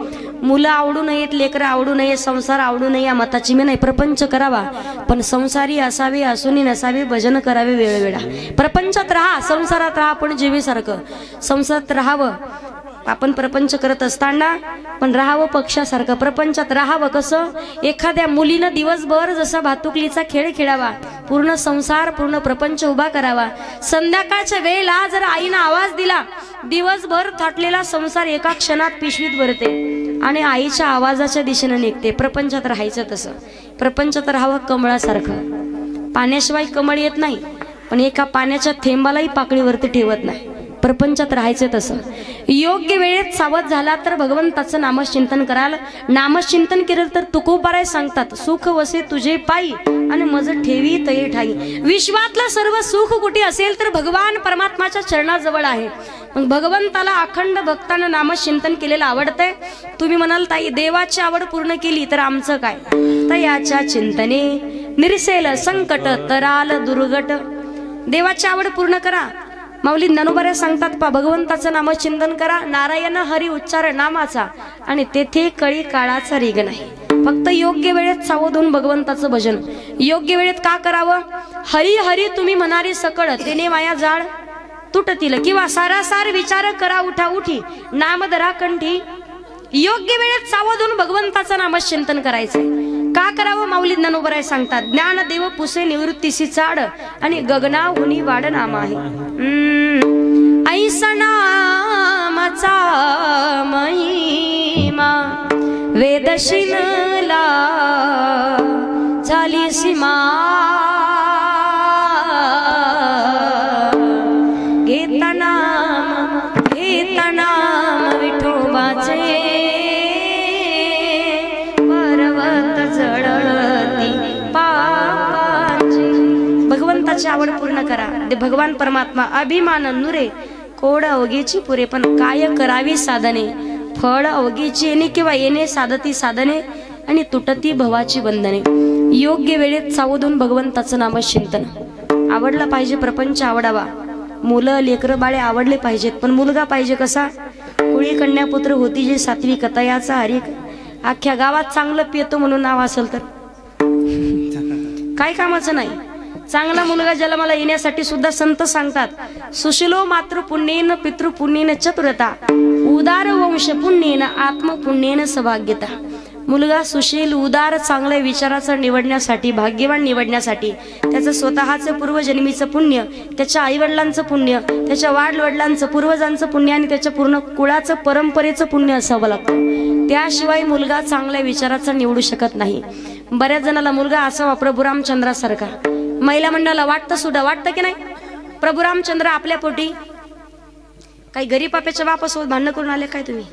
मुलं आवडू नयेत, लेकरं आवडू नये, संसार आवडू नये या मताची मी नाही. प्रपंच करावा पण संसारी असावे, असूनी नसावे, भजन करावे वेळोवेळा. प्रपंचात राहा, संसारात राहा, पण जीवेसारखं संसारात राहावं. आपण प्रपंच करत असताना पण राहावं पक्षासारखं. प्रपंचात राहावं कसं? एखाद्या मुलीनं दिवसभर जसा भातुकलीचा खेळ खेळावा, पूर्ण संसार पूर्ण प्रपंच उभा करावा. संध्याकाळच्या वेळेला जर आईनं आवाज दिला, दिवसभर थाटलेला संसार एका क्षणात पिशवीत भरते आणि आईच्या आवाजाच्या दिशेने निघते. प्रपंचात राहायचं तसं. प्रपंचात राहावं कमळासारखं. पाण्याशिवाय कमळ येत नाही, पण एका पाण्याच्या थेंबालाही पाकळीवरती ठेवत नाही. प्रपंचात राहायचं तसं. योग्य वेळेत सावध झाला तर भगवंताचं नामचिंतन कराल. नामचिंतन केलं तर तुकोबाराय सांगतात, सुख वसे तुझे पायी आणि मज ठेवी तये ठाई. विश्वातलं सर्व सुख कुठे असेल तर भगवान परमात्माच्या चरणाजवळ आहे. मग भगवंताला अखंड भक्तानं नामचिंतन केलेलं आवडतंय. तुम्ही म्हणाल ताई देवाची आवड पूर्ण केली तर आमचं काय? तयाच्या चिंतने निरसेल संकट, तराल दुर्गट. देवाची आवड पूर्ण करा. माऊली ज्ञानोबा सांगतात पा, भगवंताचं नामचिंतन करा, नारायण हरी उच्चार नामाचा, आणि तेथे कळी काळाचा रीग नाही. फक्त योग्य वेळेत सावध होऊन भगवंताचं भजन. योग्य वेळेत का करावं? हरी हरी तुम्ही म्हणारी सकळ, तेने माया जाळ तुटतील. किंवा सारासार विचार करा उठा उठी, नामधरा कंठी. योग्य वेळेत सावध होऊन भगवंताचं नामचिंतन करायचंय. का करावं? माऊली ज्ञानोबराय सांगतात, ज्ञानदेव पुसे निवृत्तीसी चाड, आणि गगनाहुनी वाढ नाम आहे. ऐसा नामाचा महिमा वेदशिनला झाली सीमा. घेता नाम विठोबाचे, भगवंताची आवड पूर्ण करा. भगवान परमात्मा अभिमान नुरे, कोड अवघेची पुरे. पण काय करावी साधने, फळ अवघेची येणे किंवा येणे साधती साधने, आणि तुटती भवाची बंधने. योग्य वेळेत सावधून भगवंताचं नामचिंतन. आवडला पाहिजे, प्रपंच आवडावा. मुलं लेकरं बाळे आवडले पाहिजेत, पण मुलगा पाहिजे कसा? कुळी कन्यापुत्र होती जे सात्विक, कथयाचा हरिक. अख्ख्या गावात चांगलं पितो म्हणून नाव असेल तर काय कामाचं नाही. चांगला मुलगा जन्माला येण्यासाठी सुद्धा संत सांगतात सुशीलो मातृपुण्येन पितृपुण्येन चतुरता उदार वंश पुण्येन आत्मपुण्येन सौभाग्यता। मुलगा सुशील उदार चांगल्या विचाराचा निवडण्यासाठी भाग्यवान निवडण्यासाठी त्याचं स्वतःचं पूर्वजन्मीचं पुण्य त्याच्या आईवडिलांचं पुण्य त्याच्या वाडवडिलांचं पूर्वजांचं पुण्य आणि त्याच्या पूर्ण कुळाचं परंपरेचं पुण्य असावं लागतं। त्याशिवाय मुलगा चांगल्या विचाराचा निवडू शकत नाही। बऱ्याच जणाला मुलगा असावा प्रभू रामचंद्रासारखा। महिला मंडळाला वाटतं सुद्धा वाटतं की नाही प्रभू रामचंद्र आपल्या पोटी काही गरीब पाप्याच्या बापासोबत भांडण करून आले काय तुम्ही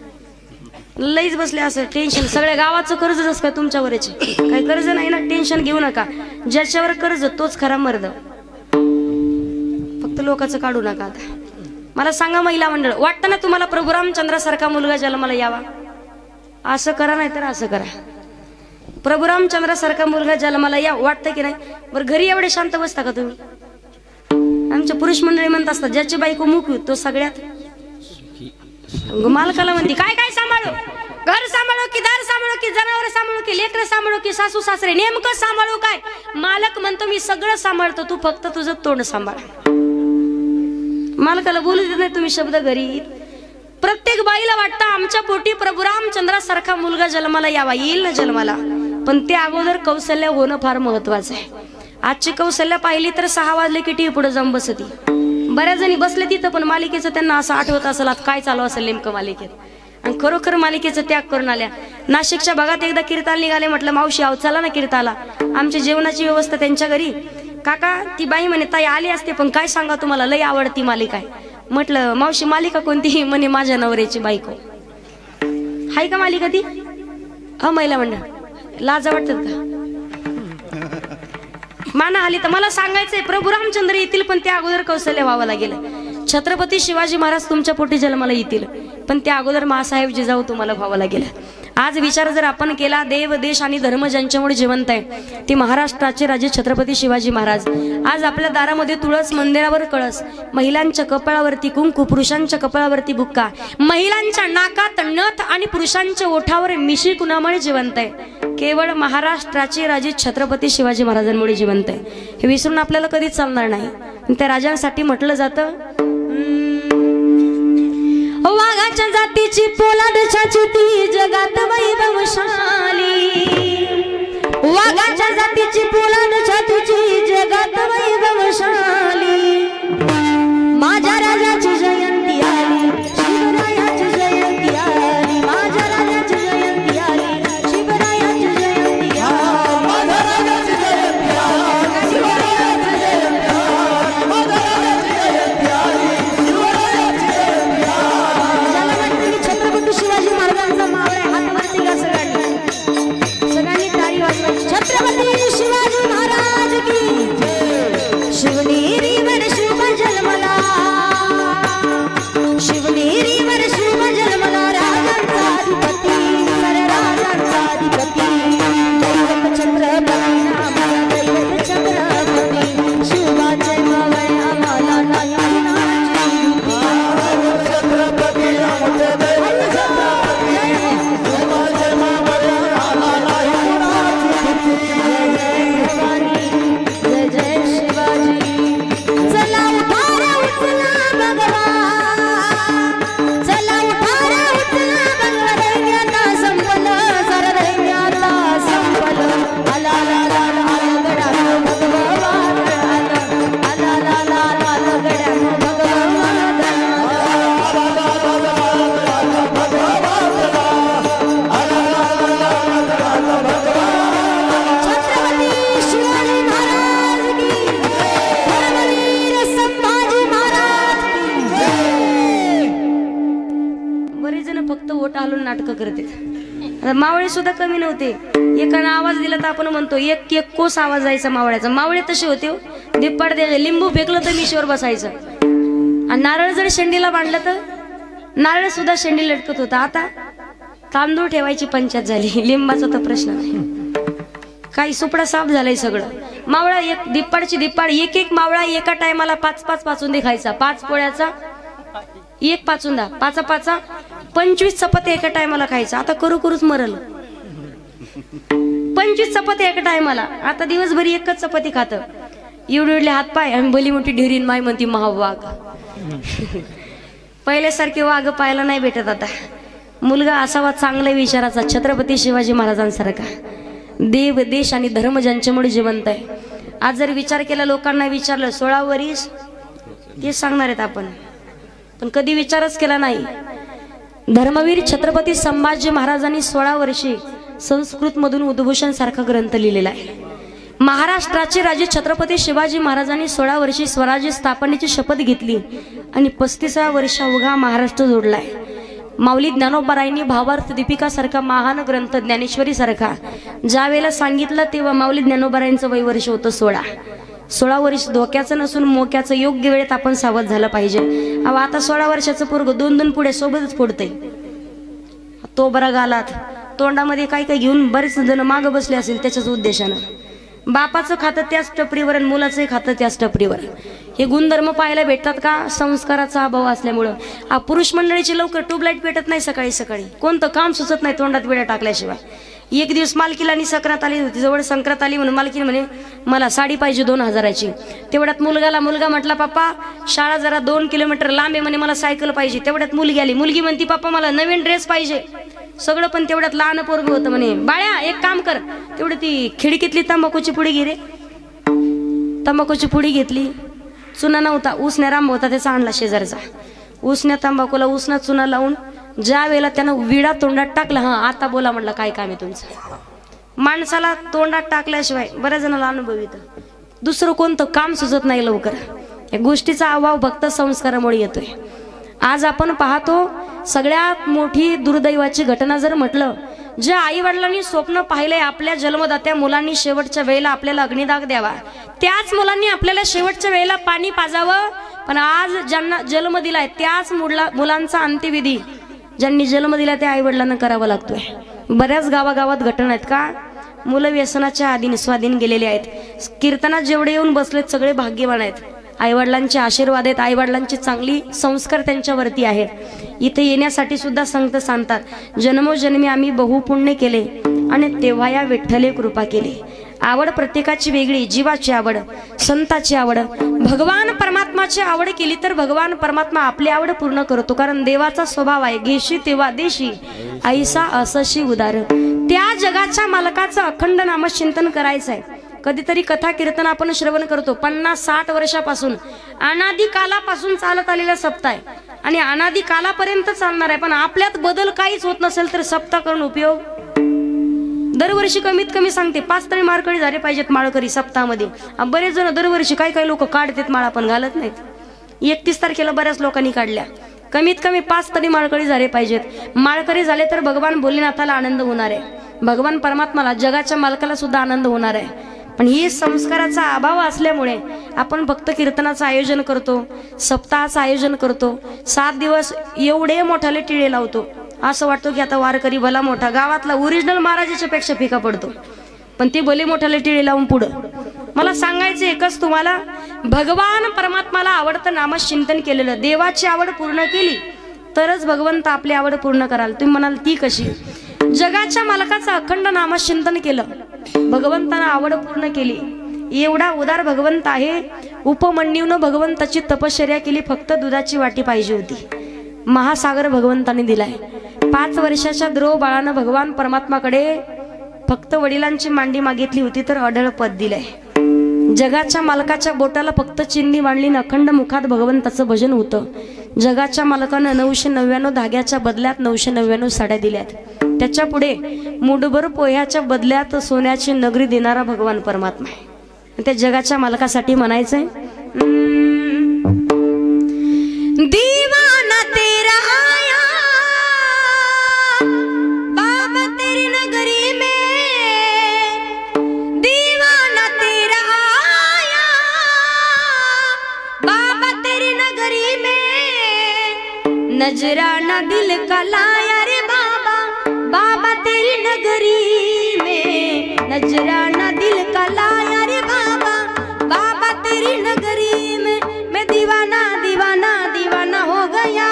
लईच बसले असं टेन्शन सगळ्या गावाचं कर्जच असं काय तुमच्यावर याचे काही कर्ज नाही ना टेन्शन घेऊ नका ज्याच्यावर कर्ज तोच खरा मर्द फक्त लोकांचं काढू नका। आता मला सांगा महिला मंडळ वाटतं ना तुम्हाला प्रभू रामचंद्रासारखा मुलगा जन्माला यावा असं करा नाही तर असं करा प्रभू रामचंद्रासारखा मुलगा जन्माला या वाटतं की नाही बरं घरी एवढे शांत बसता का तुम्ही आमच्या पुरुष मंडळी म्हणत असतात ज्याची बायको मुक तो सगळ्यात मालकाला म्हणते काय काय सांभाळू घर सांभाळू की दार सांभाळू की जनावर सांभाळू की लेकरं सांभाळू की सासू सासरे नेमकं सांभाळू काय मालक म्हणतो मी सगळं सांभाळतो तू फक्त तुझं तोंड सांभाळ। मालकाला बोलू देत नाही तुम्ही शब्द घरी। प्रत्येक बाईला वाटतं आमच्या पोटी प्रभू रामचंद्रासारखा मुलगा जन्माला यावा येईल ना जन्माला पण त्या अगोदर कौशल्य होणं फार महत्वाचं आहे। आजची कौशल्य पाहिली तर 6 वाजले की टीव्ही पुढे जाऊन बसती बऱ्याच जणी बसले तिथं पण मालिकेचं त्यांना असं आठवत असेल काय चालू असेल नेमकं मालिकेत आणि खरोखर मालिकेचं त्याग करून आल्या। नाशिकच्या भागात एकदा कीर्तन निघाले म्हटलं मावशी आव चला ना कीर्ताला आमची जेवणाची व्यवस्था त्यांच्या घरी काका ती बाई म्हणे ताई आली असते पण काय सांगा तुम्हाला लई आवडती मालिका आहे म्हटलं मावशी मालिका कोणती म्हणे माझ्या नवऱ्याची बायको हाय का मालिका ती महिला मंडळ लाजा वाटतात का माना आली तर मला सांगायचंय प्रभू रामचंद्र येतील पण त्या अगोदर कौशल्य व्हावं लागेल। छत्रपती शिवाजी महाराज तुमच्या पोटी जन्माला येतील पण त्या अगोदर मासाहेब जिजाऊ तुम्हाला व्हावं लागेल। आज विचार जर आपण केला देव देश आणि धर्म ज्यांच्यामुळे जिवंत आहे ते महाराष्ट्राचे राजे छत्रपती शिवाजी महाराज। आज आपल्या दारामध्ये तुळस मंदिरावर कळस महिलांच्या कपाळावरती कुंकू पुरुषांच्या कपाळावरती बुक्का महिलांच्या नाकात नथ आणि पुरुषांच्या ओठावर मिशी कुणामुळे जिवंत आहे केवळ महाराष्ट्राचे राजे छत्रपती शिवाजी महाराजांमुळे जिवंत आहे। हे विसरून आपल्याला कधीच चालणार नाही। त्या राजांसाठी म्हटलं जातं वाघाच्या जातीची पोलाद छाची ती जगात वैभवशाली वाघाच्या जातीची पोलाद छातीची जगात वैभवशाली माझ्या राजाची जयंती आली शिवरायाची जयंती आली माझ्या राजाची जयंती आली शिवरायाची जयंती आली माझ्या राजाची जयंती आली शिवरायाची जयंती आली माझ्या राजाची जयंती आली शिवरायाची जयंती आली। ज्याला वाटतं की छत्रपती शिवाजी महाराजांचा मावळा आहे हात वरती का सगळ्यांनी टाळी वाजवायची छत्रपती शिवाजी महाराज की जय। शिवनेरीवर शिव जन्मला शिवनेरीवर शिव जन्मला राजांचा अधिपती राजांचा अधिपती दैवत छत्रपती आम्हाला दैवत छत्रपती शिवाचे मावळे आम्हाला नाही छत्रपती आमचे दैवत छत्रपती शिवाचे मावळे आम्हाला नाही जय जय शिवाजी। चला उठारा उचला भगवान चला उठारा उचला भगवान दैन्याला संपलं सारं दैन्याला संपलं आला ला ला ला गड्या भगवान आला ला ला ला गड्या भगवान छत्रपती शिवाजी महाराज की धर्मवीर संभाजी महाराज की जय। बरेच जण फक्त ओट हलून नाटकं करतात मावळे सुद्धा कमी नव्हते एकानं आवाज दिला तर आपण म्हणतो एक एक कोस आवाज जायचा मावळ्याचा मावळे तसे होते दिप्पाड द्यायचे लिंबू फेकलं तर मिशीवर बसायचं आणि नारळ जर शेंडीला बांधलं तर नारळ सुद्धा शेंडी लटकत होता। आता तांदूळ ठेवायची पंचायत झाली लिंबाचा तर प्रश्न नाही काही सुपडा साफ झालाय सगळं। मावळा एक दिप्पाडची दिप्पाड एक एक मावळा एका टायमाला 5-5 पाचून खायचा 5 पोळ्याचा एक पाचुंदा 5 25 चपात्या एका टायमाला खायचा। आता करूच मरल 25 चपात्या एका टायमाला आता दिवसभरी एकच चपाती खातं एवढे हात पाय आणि भली मोठी ढेरीन माय म्हणती महावाघ. पहिल्यासारखे वाघ पाहायला नाही भेटत आता. मुलगा असावा चांगल्या विचाराचा, छत्रपती शिवाजी महाराजांसारखा. देव देश आणि धर्म ज्यांच्यामुळे जिवंत आहे. आज जर विचार केला, लोकांना विचारलं 16 वर्ष ते सांगणार आहेत आपण, पण कधी विचारच केला नाही. धर्मवीर छत्रपती संभाजी महाराजांनी 16 वर्षे संस्कृत मधून उद्भूषण सारखा ग्रंथ लिहिलेला आहे. महाराष्ट्राचे राजे छत्रपती शिवाजी महाराजांनी 16 वर्षी स्वराज्य स्थापनेची शपथ घेतली आणि 35व्या वर्षा अवघा महाराष्ट्र जोडलाय. माऊली ज्ञानोबारायांनी भावार्थ दीपिका सारखा महान ग्रंथ, ज्ञानेश्वरी सारखा ज्या वेळेला सांगितलं तेव्हा माऊली ज्ञानोबारायांचं वय वर्ष होतं 16 वर्ष. धोक्याचं नसून मोक्याचं योग्य वेळेत आपण सावध झालं पाहिजे. आता 16 वर्षाचं पोरग 2 पुढे सोबतच फोडतंय. तो बरा गालात तोंडामध्ये काय काय घेऊन बरेच जण माग बसले असेल त्याच्याच उद्देशानं. बापाचं खातं त्याच टपरीवर आणि मुलाचंही खातं त्याच टपरीवर. हे गुणधर्म पाहायला भेटतात का? संस्काराचा अभाव असल्यामुळं. पुरुष मंडळीची लवकर ट्यूबलाईट पेटत नाही सकाळी सकाळी. कोणतं काम सुचत नाही तोंडात वेळा टाकल्याशिवाय. एक दिवस मालकीला आणि संक्रांत आली होती, जवळ संक्रांत आली म्हणून मालकीने म्हणे मला साडी पाहिजे 2000ची. तेवढ्यात मुलगा म्हटला पप्पा शाळा जरा 2 किलोमीटर लांब आहे म्हणे, मला सायकल पाहिजे. तेवढ्यात मुलगी आली. मुलगी म्हणती पप्पा मला नवीन ड्रेस पाहिजे. सगळं पण तेवढ्यात लहान पोरग होतं म्हणे बाळ्या एक काम कर, तेवढी ती खिडकीतली तंबाखूची पुडी घे रे. तंबाखूची पुडी घेतली. चुना नव्हता, उसण्या राम होता त्याचा आणला शेजारचा. उसण्या तंबाखूला उसना चुना लावून ज्या वेळेला त्यानं विडा तोंडात टाकला, हा आता बोला म्हटलं काय काम आहे तुमचं. माणसाला तोंडात टाकल्याशिवाय बऱ्याच जणांना अनुभव येतं, दुसरं कोणतं काम सुचत नाही लवकर. या गोष्टीचा अभाव भक्त संस्कारामुळे येतोय. आज आपण पाहतो सगळ्यात मोठी दुर्दैवाची घटना जर म्हटलं, ज्या आई वडिलांनी स्वप्न पाहिले आपल्या जन्मदात्या मुलांनी शेवटच्या वेळेला आपल्याला अग्निदाग द्यावा, त्याच मुलांनी आपल्याला शेवटच्या वेळेला पाणी पाजावं. पण आज ज्यांना जन्म दिलाय त्याच मुलांचा अंत्यविधी ज्यांनी जन्म दिला त्या आई वडिलांना करावा लागतोय. बऱ्याच गावागावात घटना आहेत का मुलं व्यसनाच्या आधीन स्वाधीन गेलेले आहेत. कीर्तनात जेवढे येऊन बसलेत सगळे भाग्यवान आहेत. आईवडिलांचे आशीर्वाद आहेत, आईवडिलांची चांगली संस्कार त्यांच्यावरती आहेत. इथे येण्यासाठी सुद्धा संत सांगतात जन्मोजन्मी आम्ही बहुपुण्य केले आणि तेव्हा या विठ्ठले कृपा केली. आवड प्रत्येकाची वेगळी, जीवाची आवड, संताची आवड, भगवान परमात्माची आवड केली तर भगवान परमात्मा आपली आवड पूर्ण करतो. कारण देवाचा स्वभाव आहे घेशी तेव्हा देशी ऐसा असशी उदार. त्या जगाच्या मालकाचं अखंड नामचिंतन करायचं आहे. कधीतरी कथा कीर्तन आपण श्रवण करतो. 50-60 वर्षापासून अनादी कालापासून चालत आलेला सप्ताह आहे आणि अनादी कालापर्यंत चालणार आहे. पण आपल्यात बदल काहीच होत नसेल तर सप्ताह करून उपयोग. दरवर्षी कमीत कमी सांगते 5 तरी माळकरी झाले पाहिजेत माळकरी सप्ताहामध्ये. बरेच जण दरवर्षी काही लोक काढतात माळा पण घालत नाहीत. 31 तारखेला बऱ्याच लोकांनी काढल्या. कमीत कमी 5 तरी माळकरी झाले पाहिजेत. माळकरी झाले तर भगवान भोलेनाथाला आनंद होणार आहे, भगवान परमात्माला जगाच्या मालकाला सुद्धा आनंद होणार आहे. पण ही संस्काराचा अभाव असल्यामुळे आपण फक्त कीर्तनाचं आयोजन करतो, सप्ताहाचं आयोजन करतो, 7 दिवस एवढे मोठाले टिळे लावतो. असं वाटतं की आता वारकरी भला मोठा, गावातला ओरिजिनल महाराजाच्या पेक्षा फिका पडतो. पण ते भले मोठाले टिळे लावून पुढं. मला सांगायचं एकच तुम्हाला, भगवान परमात्माला आवडतं नामचिंतन केलेलं, देवाची आवड पूर्ण केली तरच भगवंत आपली आवड पूर्ण कराल. तुम्ही म्हणाल ती कशी? जगाच्या मालकाचं अखंड नामचिंतन केलं, भगवंतानं आवड पूर्ण केली. एवढा उदार भगवंत आहे. उपमन्यूनं भगवंताची तपश्चर्या केली, फक्त दुधाची वाटी पाहिजे होती. महासागर भगवंताने दिलाय. 5 वर्षाच्या द्रोह बाळानं भगवान परमात्माकडे फक्त वडिलांची मांडी मागितली होती तर अढळ पद दिलंय. जगाच्या मालकाच्या बोटाला फक्त चिंधी मांडली, अखंड मुखात भगवंताचं भजन होतं. जगाच्या मालकानं 999 धाग्याच्या बदल्यात 999 साड्या दिल्यात. त्याच्या पुढे मुठभर पोह्याच्या बदल्यात सोन्याची नगरी देणारा भगवान परमात्मा आहे. त्या जगाच्या मालकासाठी म्हणायचंय दीवाना तेरा आया बाबा तेरी नगरी में, दीवाना तेरा आया बाबा तेरी नगरी में, नजराना दिल का लाया रे बाबा बाबा तेरी नगरी में, नजराना दिल का लाया रे बाबा बाबा तेरी नगरी में, मैं दीवाना दीवाना दीवाना हो गया.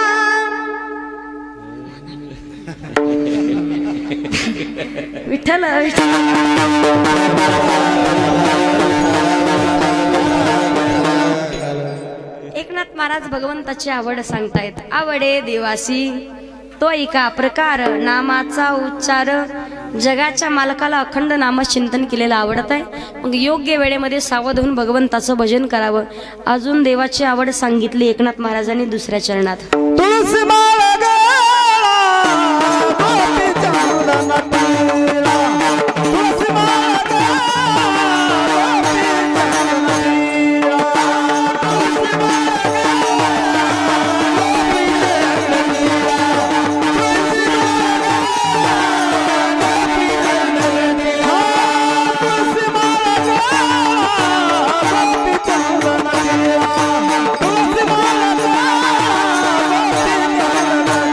विठ्ठल विठ्ठल एकनाथ महाराज भगवंताची आवड सांगतायत. आवडे देवासी तो एका प्रकार नामाचा उच्चार, जगाच्या मालकाला अखंड नामचिंतन केलेलं आवडत आहे. मग योग्य वेळेमध्ये सावध होऊन भगवंताचं भजन करावं. अजून देवाची आवड सांगितली एकनाथ महाराजांनी दुसऱ्या चरणात. तुळसी माळ गळा गोपी चंदन टिळा, तुळसी माळ गळा गोपी चंदन टिळा, तुळसी माळ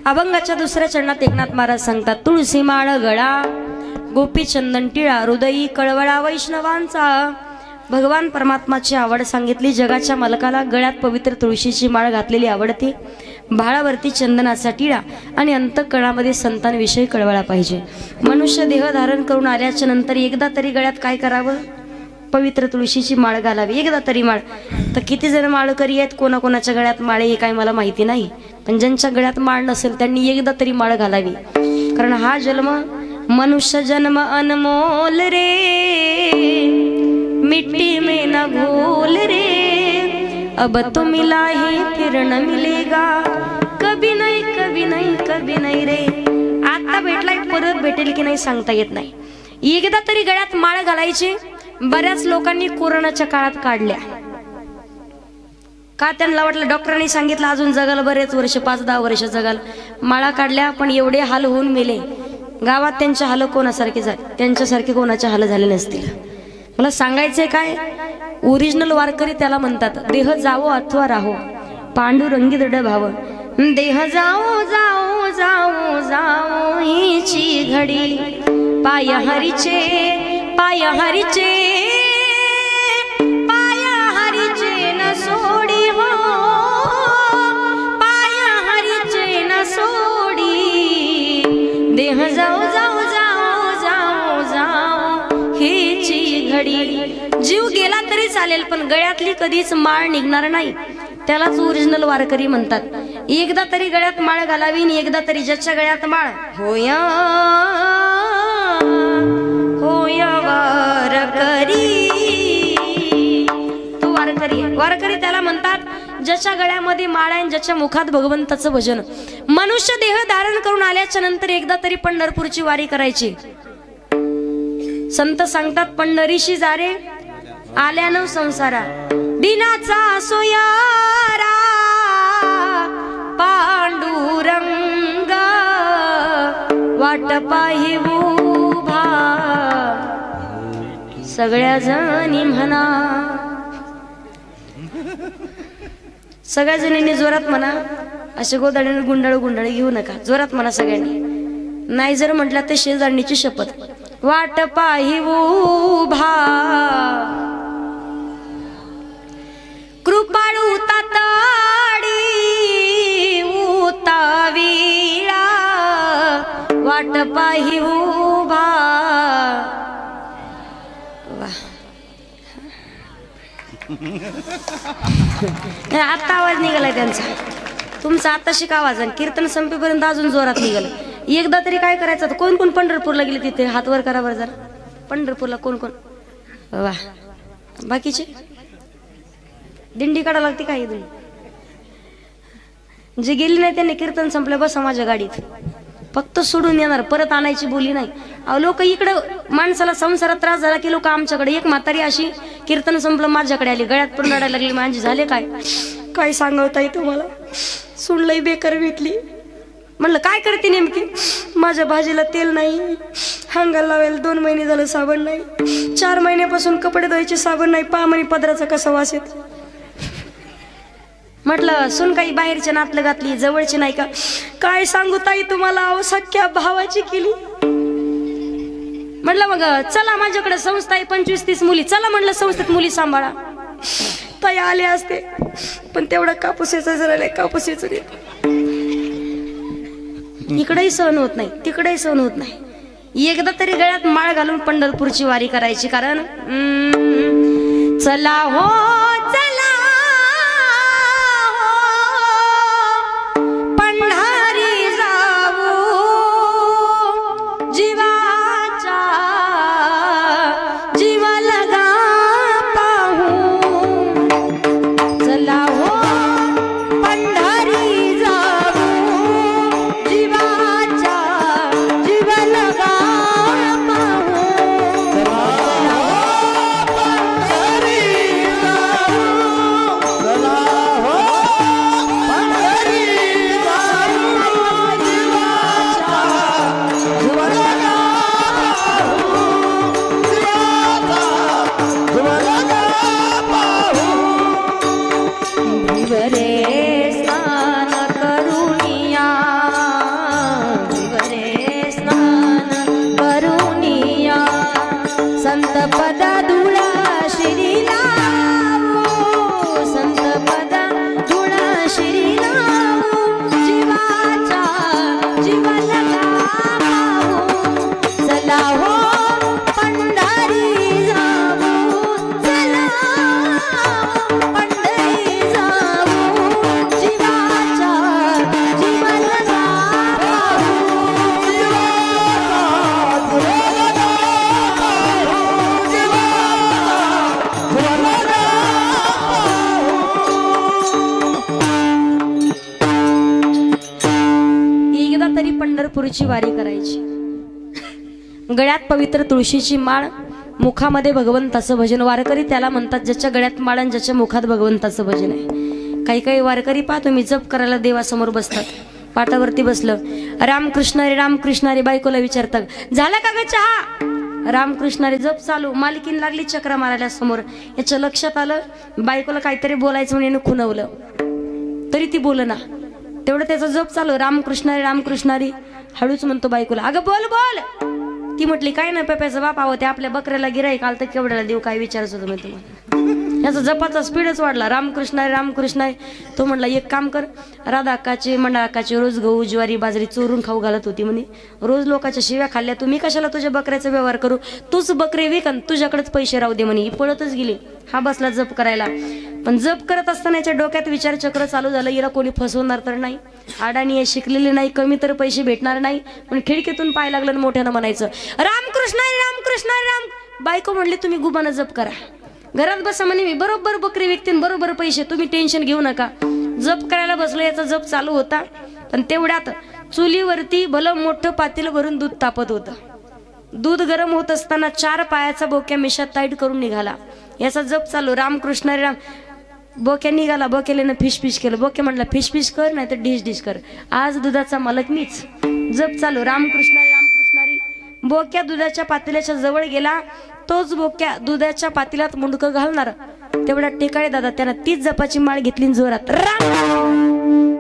अभंगाच्या दुसऱ्या चरणात एकनाथ महाराज सांगतात. तुळसी माळ गळा गोपी चंदन टिळा, हृदयी कळवळा वैष्णवांचा. भगवान परमात्माची आवड सांगितली. जगाच्या मालकाला गळ्यात पवित्र तुळशीची माळ घातलेली आवडते. भाळावरती चंदनाचा टिळा आणि अंतःकरणामध्ये संतांविषयी कळवळा पाहिजे. मनुष्य देह धारण करून आल्याच्या नंतर एकदा तरी गळ्यात काय करावं? पवित्र तुळशीची माळ घालावी. एकदा तरी माळ. तर किती जण माळकरी आहेत, कोणाकोणाच्या गळ्यात माळे हे काय मला माहिती नाही, पण ज्यांच्या गळ्यात माळ नसेल त्यांनी एकदा तरी माळ घालावी. कारण हा जन्म मनुष्य जन्म अनमोल रे, मिट्टी में न घोल रे, अब तो मिला है फिर न मिलेगा, कभी नहीं कभी नहीं कभी नहीं रे. आता भेटलाय परत भेटेल की नाही सांगता येत नाही. एकदा तरी गळ्यात माळ घालायची. बऱ्याच लोकांनी कोरोनाच्या काळात काढल्या. का? त्यांना वाटलं डॉक्टरांनी सांगितलं अजून जगाल बरेच वर्ष, 5-10 वर्ष जगाल. माळा काढल्या पण एवढे हाल होऊन मेले. गावात त्यांचे हाल कोणासारखे झाले, त्यांच्यासारखे कोणाचे हाल झाले नसतील. मला सांगायचंय काय, ओरिजिनल वारकरी त्याला म्हणतात. देह जावो अथवा राहो, पांडुरंगी दृढ भाव. देह जाओ जाओ जाओ जाओ हिची घडी, पाय हरीचे पाय हरीचे पाय हरीचे न सोडी हो, पाय हरीचे न सोडी. देह जाओ जाओ जाओ जाओ जाओ हिची घडी. जीव गेला तरी चालेल पण गळ्यातली कधीच माळ निघणार नाही. त्यालाच ओरिजिनल वारकरी म्हणतात. एकदा तरी गळ्यात माळ घालावी आणि एकदा तरी ज्याच्या गळ्यात माळ होया होया वारकरी, तो वारकरी. वारकरी त्याला म्हणतात ज्याच्या गळ्यामध्ये माळ आहे, ज्याच्या मुखात भगवंताचं भजन. मनुष्य देह धारण करून आल्याच्या नंतर एकदा तरी पंढरपूरची वारी करायची. संत सांगतात पंढरीशी जारे आल्यानं संसारा, दिनाचा सोयारा पांडुरंग वाट पाहि उभा. सगळ्या जणी म्हणा, सगळ्या जणींनी जोरात म्हणा. असे गोदाडीने गुंडाळू गुंडाळू घेऊ नका, जोरात म्हणा सगळ्यांनी. नाही जर म्हटलं तर शेजारणीची शपथ. वाट पाहि उभा कृपाळू ताताडी उतावीळा, वाट पाहि उभा. आता आवाज निघालाय त्यांचा. तुमचा आता शिका आवाज. कीर्तन संपेपर्यंत अजून जोरात निघाल. एकदा तरी काय करायचं? कोण कोण पंढरपूरला गेले तिथे हात वर करा बरं जरा. पंढरपूरला कोण कोण? वा, बाकीचे दिंडी काढा लागते काय? जे गेली नाही त्यांनी कीर्तन संपलं, बसा माझ्या गाडीत, फक्त सोडून येणार, परत आणायची बोली नाही. अहो लोक इकडं माणसाला संसारात त्रास झाला की लोक आमच्याकडे. एक म्हातारी अशी कीर्तन संपलं माझ्याकडे आली, गळ्यात पण रडायला लागली. माझी झाले काय काय सांगवताय तुम्हाला, सुनलंय बेकार विकली. म्हणलं काय करते नेमकी? माझ्या भाजीला तेल नाही, हांगाला लावायला 2 महिने झालं साबण नाही, 4 महिन्यापासून कपडे धुवायचे साबण नाही, पहा म्हणे पदराचा कसा वास येत. म्हटलं सुन काही बाहेरच्या नातलं घातली, जवळची नाही का? काय सांगू ताई तुम्हाला, अहो सख्या भावाची केली. म्हटलं मग चला माझ्याकडे संस्था आहे 25-30 मुली, चला म्हटलं संस्थेत मुली सांभाळा. ताई आले असते पण तेवढा कापूसाचा जरा कापूसाचं इकडेही सहन होत नाही, तिकडेही सहन होत नाही. एकदा तरी गळ्यात माळ घालून पंढरपूरची वारी करायची. कारण चला हो चला पंढरी जाऊ, जीवाचा जीव लगा पाहू. चला हो पंढरी जाऊ, जीवाचा जीव लगा पाहू. चला हो पंढरी जाऊ, चला हो पंढरी जाऊ, जीवाचा जीव लगा पाहू, जीवाचा जीव लगा पाहू. भिवरे स्नान करुनिया, भिवरे स्नान करुनिया, संत पदा धुळा शिरीला, संत पदा धुळा शिरीला, जीवाचा जीव लगा पाहू. चला हो पंढरी जाऊ, चला पंढरी जाऊ, जीवाचा जीव लगा पाहू. एकदा तरी पंढरपूरची वारी करायची. गळ्यात पवित्र तुळशीची माळ, मुखामध्ये भगवंताचं भजन. वारकरी त्याला म्हणतात ज्याच्या गळ्यात माळ आणि ज्याच्या मुखात भगवंताचं भजन आहे. काही काही वारकरी पहा तुम्ही जप करायला देवासमोर बसतात, पाटावरती बसलं, रामकृष्ण रे रामकृष्ण रे, बायकोला विचारतात झाला का ग चहा? रामकृष्ण रे, जप चालू, मालकीन लागली चक्र मारायला समोर. याच्या लक्षात आलं बायकोला काहीतरी बोलायचं म्हणून खुणवलं, तरी ती बोल ना. तेवढं त्याचा जप चालू, रामकृष्ण रे रामकृष्ण रे. हळूच म्हणतो बायकोला, अगं बोल बोल. ती म्हटली काय नाही पप्याचा बाप आहो, ते आपल्या बकऱ्याला गिराईक आलं तर केवढ्याला देऊ, काय विचारायचं होतं मी तुम्हाला. याचा जपाचा स्पीडच वाढला, रामकृष्ण रे रामकृष्ण रे. तो म्हणला एक काम कर, राधा अक्काचे मंडा अक्काचे रोज गहू ज्वारी बाजरी चोरून खाऊ घालत होती म्हणे, रोज लोकांच्या शिव्या खाल्ल्या, तुम्ही कशाला तुझ्या बकऱ्याचा व्यवहार करू, तूच बकरे विक आणि तुझ्याकडेच पैसे राहू दे म्हणे. ही पळतच गेली. हा बसला जप करायला. पण जप करत असताना याच्या डोक्यात विचार चक्र चालू झालं, हिला कोणी फसवणार तर नाही, अडाणी आहे, शिकलेली नाही, कमी तर पैसे भेटणार नाही. पण खिडकीतून पाय लागलं आणि मोठ्यानं म्हणायचं रामकृष्ण रे रामकृष्ण रे राम. बायको म्हणली तुम्ही गुबानं जप करा, घरात बसा म्हणे, मी बरोबर बकरी विकते बरोबर पैसे, तुम्ही टेन्शन घेऊ नका. जप करायला बसलो, याचा जप चालू होता. पण तेवढ्यात चुलीवरती भलं मोठं पातेलं भरून दूध तापत होतं. दूध गरम होत असताना 4 पायाचा बोक्या मिशात टाईट करून निघाला. याचा जप चालू, रामकृष्ण रे राम. बोक्या निघाला, बोक्याला फिश केलं. बोक्या म्हटलं फिश कर नाही तर डिश कर, आज दुधाचा मालक मीच. जप चालू, रामकृष्ण रे रामकृष्ण रे. बोक्या दुधाच्या पातेल्याच्या जवळ गेला, तोच बोक्या दुधाच्या पातेल्यात मुंडकं घालणार. तेवढ्या टेकाळे दादा त्यानं तीच जपाची माळ घेतली जोरात,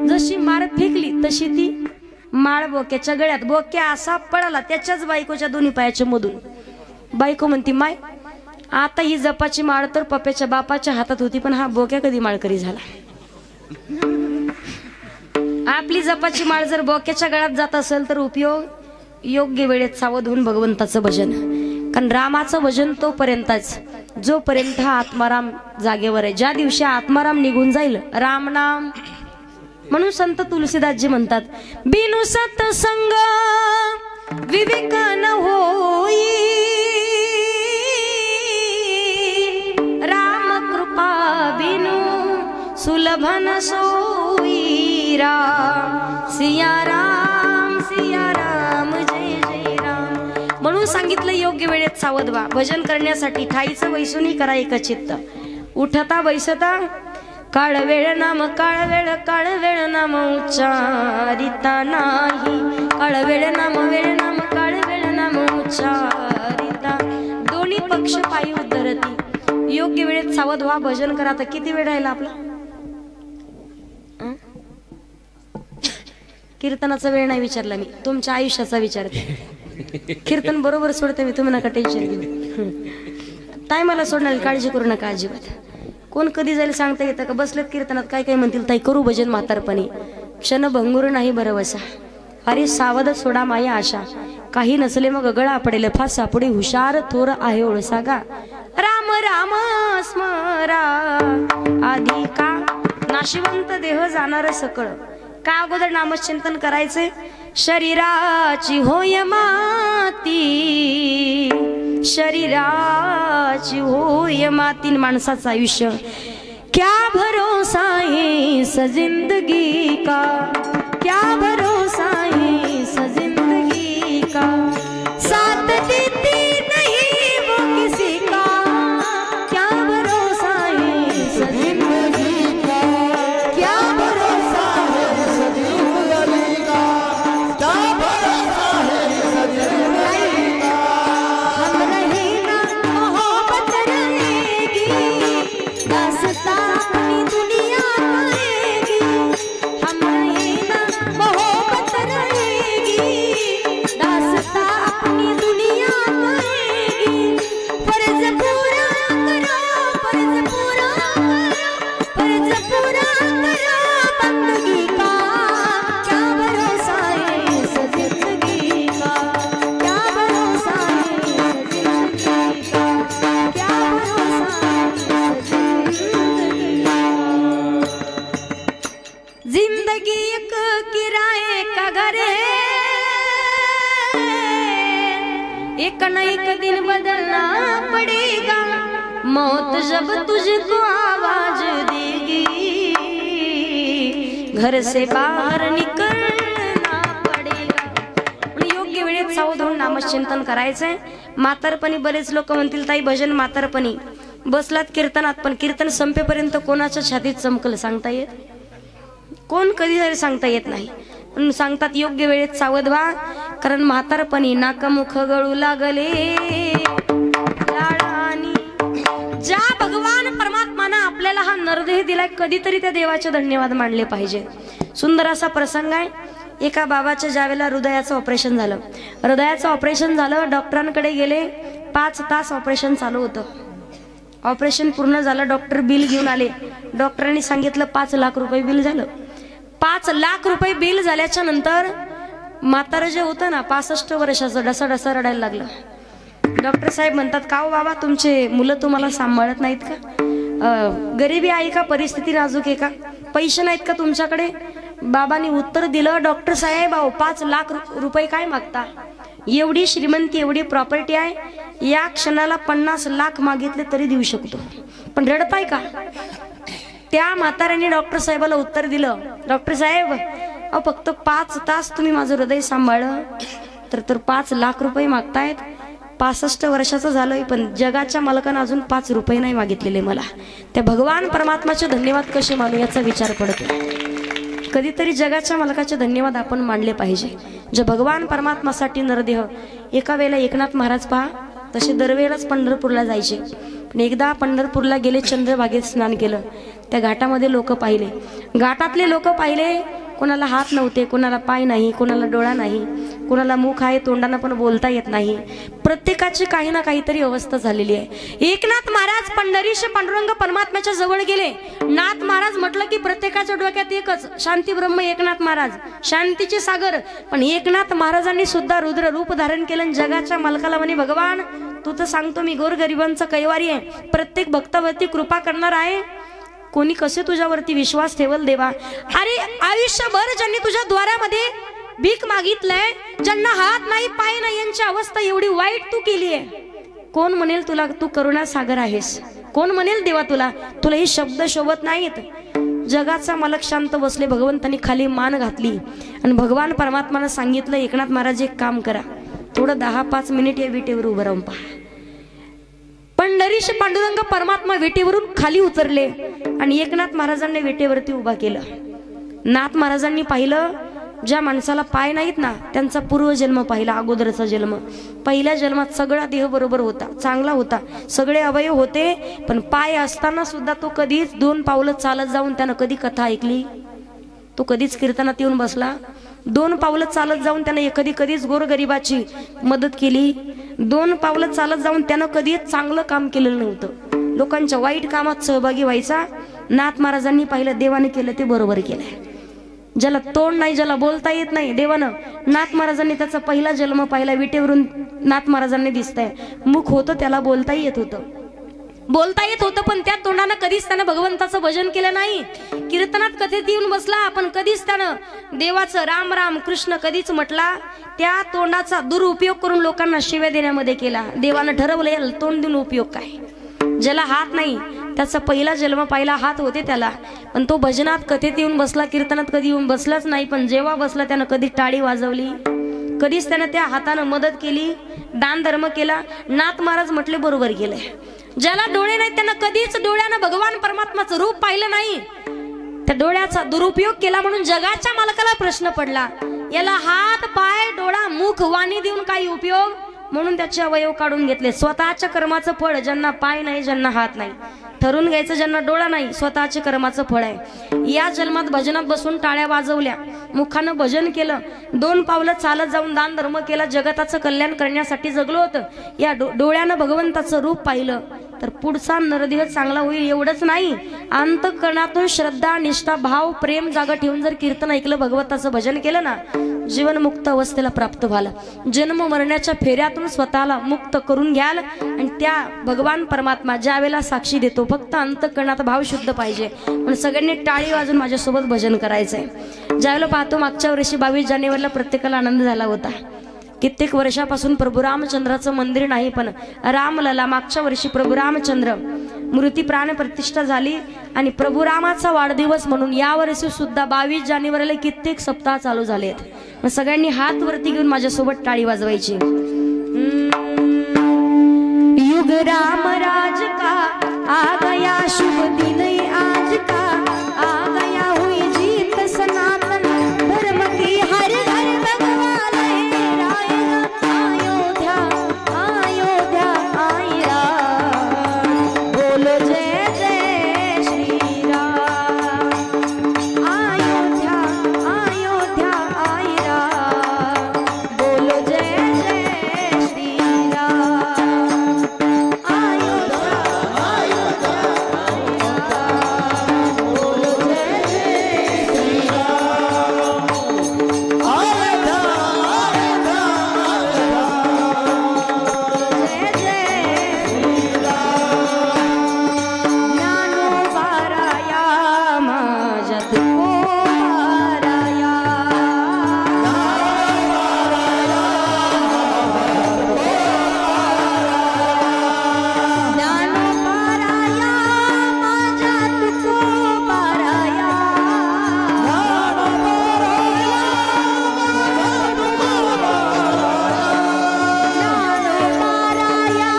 जशी माळ फेकली तशी ती माळ बोक्याच्या गळ्यात. बोक्या असा पडाला त्याच्याच बायकोच्या दोन्ही पायाच्या मधून. बायको म्हणती माय आता ही जपाची माळ तर पप्याच्या बापाच्या हातात होती, पण हा बोक्या कधी माळकरी झाला. आपली जपाची माळ जर बोक्याच्या गळ्यात जात असेल तर उपयोग योग्य वेळेत सावध होऊन भगवंताचं भजन. कारण रामाचं भजन तोपर्यंतच जोपर्यंत हा आत्माराम जागेवर आहे. ज्या दिवशी आत्माराम निघून जाईल राम नाम. म्हणून संत तुलसीदासजी म्हणतात बिनु सत्संग विवेक न होई, सुलभन सोई राम सिया राम जय जय राम. म्हणून सांगितलं योग्य वेळेत सावध व्हा. भजन करण्यासाठी ठाईचं वैसुनी करा एकचित्त. उठता बैसता काळ वेळ नाम काळ वेळ नाम उच्चारिता नाही. काळ वेळ नाम काळ वेळ नाम उच्चारिता. दोन्ही पक्ष पायी उद्धरती. योग्य वेळेत सावध व्हा. भजन करा. आता किती वेळ राहिला आपला? कीर्तनाचा वेळ नाही विचारला मी, तुमच्या आयुष्याचा विचारते. कीर्तन बरोबर सोडते मी, तुम्ही नका टेन्शन घेऊ. टायमाला सोडणार, काळजी करू नका अजिबात. कोण कधी जाईल सांगता येतं का? बसलेत कीर्तनात काय काय म्हणतील ताई, करू भजन म्हातारपणी. क्षण भंगुर नाही भरवसा. अरे सावध सोडा माया आशा. काही नसले मग गळा पडेल फास सापुडे. हुशार थोर आहे ओळसा गा. राम राम स्मरा आधी का नाशिवंत देह जाणार सकळ. का अगोदर नामचिंतन करायचे? शरीराची होय माती, शरीराची होय माती. माणसाचं आयुष्य क्या भरोसा है इस जिंदगी का, क्या भरोसा है इस जिंदगी का. साथ देती नहीं वो किसी का, क्या भरोसा है इस जिंदगी का, क्या भरोसा है इस जिंदगी का, क्या भरोसा है इस जिंदगी का. हम रहे ना मोहब्बत रहेगी, दास्तां अपनी दुनिया कहेगी. हम रहे ना मोहब्बत रहेगी, दास्तां अपनी दुनिया कहेगी. फर्ज पूरा करो, फर्ज पूरा करो, फर्ज पूरा करो बंदगी का. क्या भरोसा है इस जिंदगी का, क्या भरोसा है इस जिंदगी का, क्या भरोसा है इस जिंदगी का. जिंदगी एक किराए का घर है, एक न एक दिन बदलना पड़ेगा. मौत जब तुझको आवाज देगी, घर से बाहर निकलना पडेगा. पण योग्य वेळेत सावध होऊन नामचिंतन करायचंय. म्हातारपणी बरेच लोक म्हणतील ताई भजन म्हातारपणी बसलात कीर्तनात, पण कीर्तन संपेपर्यंत कोणाच्या छातीत चमकल सांगता येत? कोण कधी जरी सांगता येत नाही. पण सांगतात योग्य वेळेत सावध व्हा. कारण म्हातारपणी नाकमुख गळू लागले लाडानी. ज्या भगवान परमात्मानं आपल्याला हा नरदेह दिलाय, कधीतरी त्या देवाचे धन्यवाद मानले पाहिजे. सुंदर असा प्रसंग आहे. एका बाबाच्या ज्यावेळेला हृदयाचं ऑपरेशन झालं, हृदयाचं ऑपरेशन झालं, डॉक्टरांकडे गेले. 5 तास ऑपरेशन चालू होतं. ऑपरेशन पूर्ण झालं, डॉक्टर बिल घेऊन आले. डॉक्टरांनी सांगितलं 5 लाख रुपये बिल झालं. 5 लाख रुपये बिल झाल्याच्या नंतर म्हातारं जे होतं ना 65 वर्षाचं डसा रडायला लागलं. डॉक्टर साहेब म्हणतात का हो बाबा, तुमचे मुलं तुम्हाला सांभाळत नाहीत का? गरिबी आहे का? परिस्थिती नाजूक आहे का? पैसे नाहीत का तुमच्याकडे? बाबांनी उत्तर दिलं, डॉक्टर साहेब अहो 5 लाख रुपये काय मागता? एवढी श्रीमंती, एवढी प्रॉपर्टी आहे, या क्षणाला 50 लाख मागितले तरी देऊ शकतो. पण रडताय का? त्या म्हाताऱ्याने डॉक्टर साहेबाला उत्तर दिलं, डॉक्टर साहेब अहो फक्त 5 तास तुम्ही माझं हृदय सांभाळलं तर 5 लाख रुपये मागतायत. 65 वर्षाचं झालंय, पण जगाच्या मालकानं अजून 5 रुपये नाही मागितलेले मला. त्या भगवान परमात्माचे धन्यवाद कसे मानू याचा विचार पडतो. कधीतरी जगाच्या मालकाचे धन्यवाद आपण मानले पाहिजे. जे भगवान परमात्मासाठी नरदेह. एका वेळेला एकनाथ महाराज पहा, तसे दरवेळेलाच पंढरपूरला जायचे. पण एकदा पंढरपूरला गेले, चंद्रभागेत स्नान केलं. त्या घाटामध्ये लोक पाहिले, घाटातले लोक पाहिले, कोणाला हात नव्हते, कोणाला पाय नाही, कोणाला डोळा नाही, कोणाला मुख आहे, तोंडानं पण बोलता येत नाही. प्रत्येकाची काही ना काहीतरी अवस्था झालेली आहे. एकनाथ महाराज पंढरीश पांडुरंग परमात्म्याच्या जवळ गेले. नाथ महाराज म्हटलं की प्रत्येकाच्या डोक्यात एकच, शांती ब्रह्म एकनाथ महाराज, शांतीचे सागर. पण एकनाथ महाराजांनी सुद्धा रुद्र रूप धारण केलं. जगाच्या मालकाला म्हणे, भगवान तू तर सांगतो मी गोरगरिबांचा कैवारी आहे, प्रत्येक भक्तावरती कृपा करणार आहे, कोणी कसे तुझ्यावरती विश्वास ठेवल देवा? अरे आयुष्यभर ज्यांनी तुझ्या द्वारामध्ये भीक मागितलंय, ज्यांना हात नाही पाय नाही, यांची अवस्था एवढी वाईट तू केली आहे. कोण म्हणेल तुला तू करुणा सागर आहेस? कोण म्हणेल देवा तुला? तुला हे शब्द शोभत नाहीत. जगाचा मालक शांत बसले. भगवंतांनी खाली मान घातली आणि भगवान परमात्मानं सांगितलं, एकनाथ महाराज एक काम करा, थोडं 10-5 मिनिट या विटेवर उभं राहून पहा. पंढरीश पांडुरंग परमात्मा विटेवरून खाली उतरले आणि एकनाथ महाराजांनी विटेवरती उभा केलं. नाथ महाराजांनी पाहिलं, ज्या माणसाला पाय नाहीत ना त्यांचा पूर्वजन्म पाहिला, अगोदरचा जन्म. पहिल्या जन्मात सगळा देह बरोबर होता, चांगला होता, सगळे अवयव होते, पण पाय असताना सुद्धा तो कधीच 2 पावलं चालत जाऊन त्यानं कधी कथा ऐकली, तो कधीच कीर्तनात येऊन बसला, 2 पावलं चालत जाऊन त्यानं कधीच गोरगरिबाची मदत केली, 2 पावलं चालत जाऊन त्यानं कधीच चांगलं काम केलेलं नव्हतं. लोकांच्या वाईट कामात सहभागी व्हायचा. नाथ महाराजांनी पाहिलं, देवाने केलं ते बरोबर केलंय. ज्याला तोंड नाही, ज्याला बोलता येत नाही, देवानं नाथ महाराजांनी त्याचा पहिला जन्म पाहिला. विटेवरून नाथ महाराजांनी दिसतंय, मुख होतं, त्याला बोलताही येत होतं, पण त्या तोंडानं कधीच त्यानं भगवंताचं भजन केलं नाही. कीर्तनात कथेत येऊन बसला, पण कधीच त्यानं देवाचं राम राम कृष्ण कधीच म्हटला. त्या तोंडाचा दुरुपयोग करून लोकांना शिव्या देण्यामध्ये केला. देवानं ठरवलं, याला तोंड देऊन उपयोग काय. ज्याला हात नाही त्याचा पहिला जन्म पाहिला, हात होते त्याला, पण तो भजनात कथेत येऊन बसला, कीर्तनात कधी येऊन बसलाच नाही. पण जेव्हा बसला त्यानं कधी टाळी वाजवली, कधीच त्यानं त्या हातानं मदत केली, दान धर्म केला. नाथ महाराज म्हटले बरोबर केलंय. ज्याला डोळे नाहीत त्यानं कधीच डोळ्यानं भगवान परमात्माचं रूप पाहिलं नाही, त्या डोळ्याचा दुरुपयोग केला. म्हणून जगाच्या मालकाला प्रश्न पडला, याला हात पाय डोळा मुख वाणी देऊन काही उपयोग. म्हणून त्याचे अवयव काढून घेतले. स्वतःच्या कर्माचं फळ, ज्यांना पाय नाही, ज्यांना हात नाही, ठरून घ्यायचं, ज्यांना डोळा नाही, स्वतःचे कर्माचं फळ आहे. या जन्मात भजनात बसून टाळ्या वाजवल्या, मुखानं भजन केलं, 2 पावलं चालत जाऊन दान धर्म केला, जगताचं कल्याण करण्यासाठी जगलो होतं. या डोळ्यानं भगवंताचं रूप पाहिलं तर पुढचा नरदेह चांगला होईल. एवढंच नाही, अंतःकरणातून श्रद्धा, निष्ठा, भाव, प्रेम जागा ठेवून जर कीर्तन ऐकलं, भगवंताचं भजन केलं ना, जीवनमुक्त अवस्थेला प्राप्त व्हाल. जन्म मरण्याच्या फेऱ्यातून स्वतःला मुक्त करून घ्याल. आणि त्या भगवान परमात्मा ज्या वेळेला साक्षी देतो, फक्त अंतःकरणात भाव शुद्ध पाहिजे. पण सगळ्यांनी टाळी वाजून माझ्यासोबत भजन करायचंय. ज्यावेळेला पाहतो, मागच्या वर्षी 22 जानेवारीला प्रत्येकाला आनंद झाला होता. कित्येक वर्षापासून प्रभू रामचंद्राचं मंदिर नाही, पण रामलला मागच्या वर्षी प्रभू रामचंद्र मूर्ती प्राण प्रतिष्ठा झाली. आणि प्रभू रामाचा वाढदिवस म्हणून या वर्षी सुद्धा 22 जानेवारीला कित्येक सप्ताह चालू झालेत. मग सगळ्यांनी हात वरती घेऊन माझ्यासोबत टाळी वाजवायची. युग राम राज का आ गया, शुभ दिन आज का आ गया, हुई जीत सनातन धर्म की, हर घर भगवान लहराएगा, अयोध्या अयोध्या आई राम, बोलो जय जय श्री राम. अयोध्या अयोध्या आई राम, बोलो जय जय श्री राम. अयोध्या अयोध्या बोलो जय जय श्री राम. जय जय श्री राम. ज्ञानोबाराया माझ्या तुकोबाराया, ज्ञानोबाराया माझ्या तुकोबाराया, ज्ञानोबाराया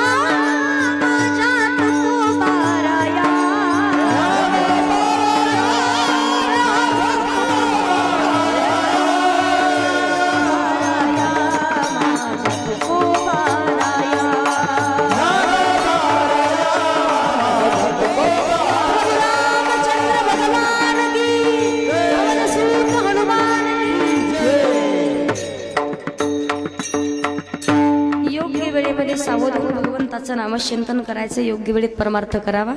माझ्या तुकोबाराया. रामचंद्र भगवान की, पवन सुत हनुमान की. योग्य वेळेमध्ये सावध होऊन भगवंताचं नामचिंतन करायचं, योग्य वेळेत परमार्थ करावा.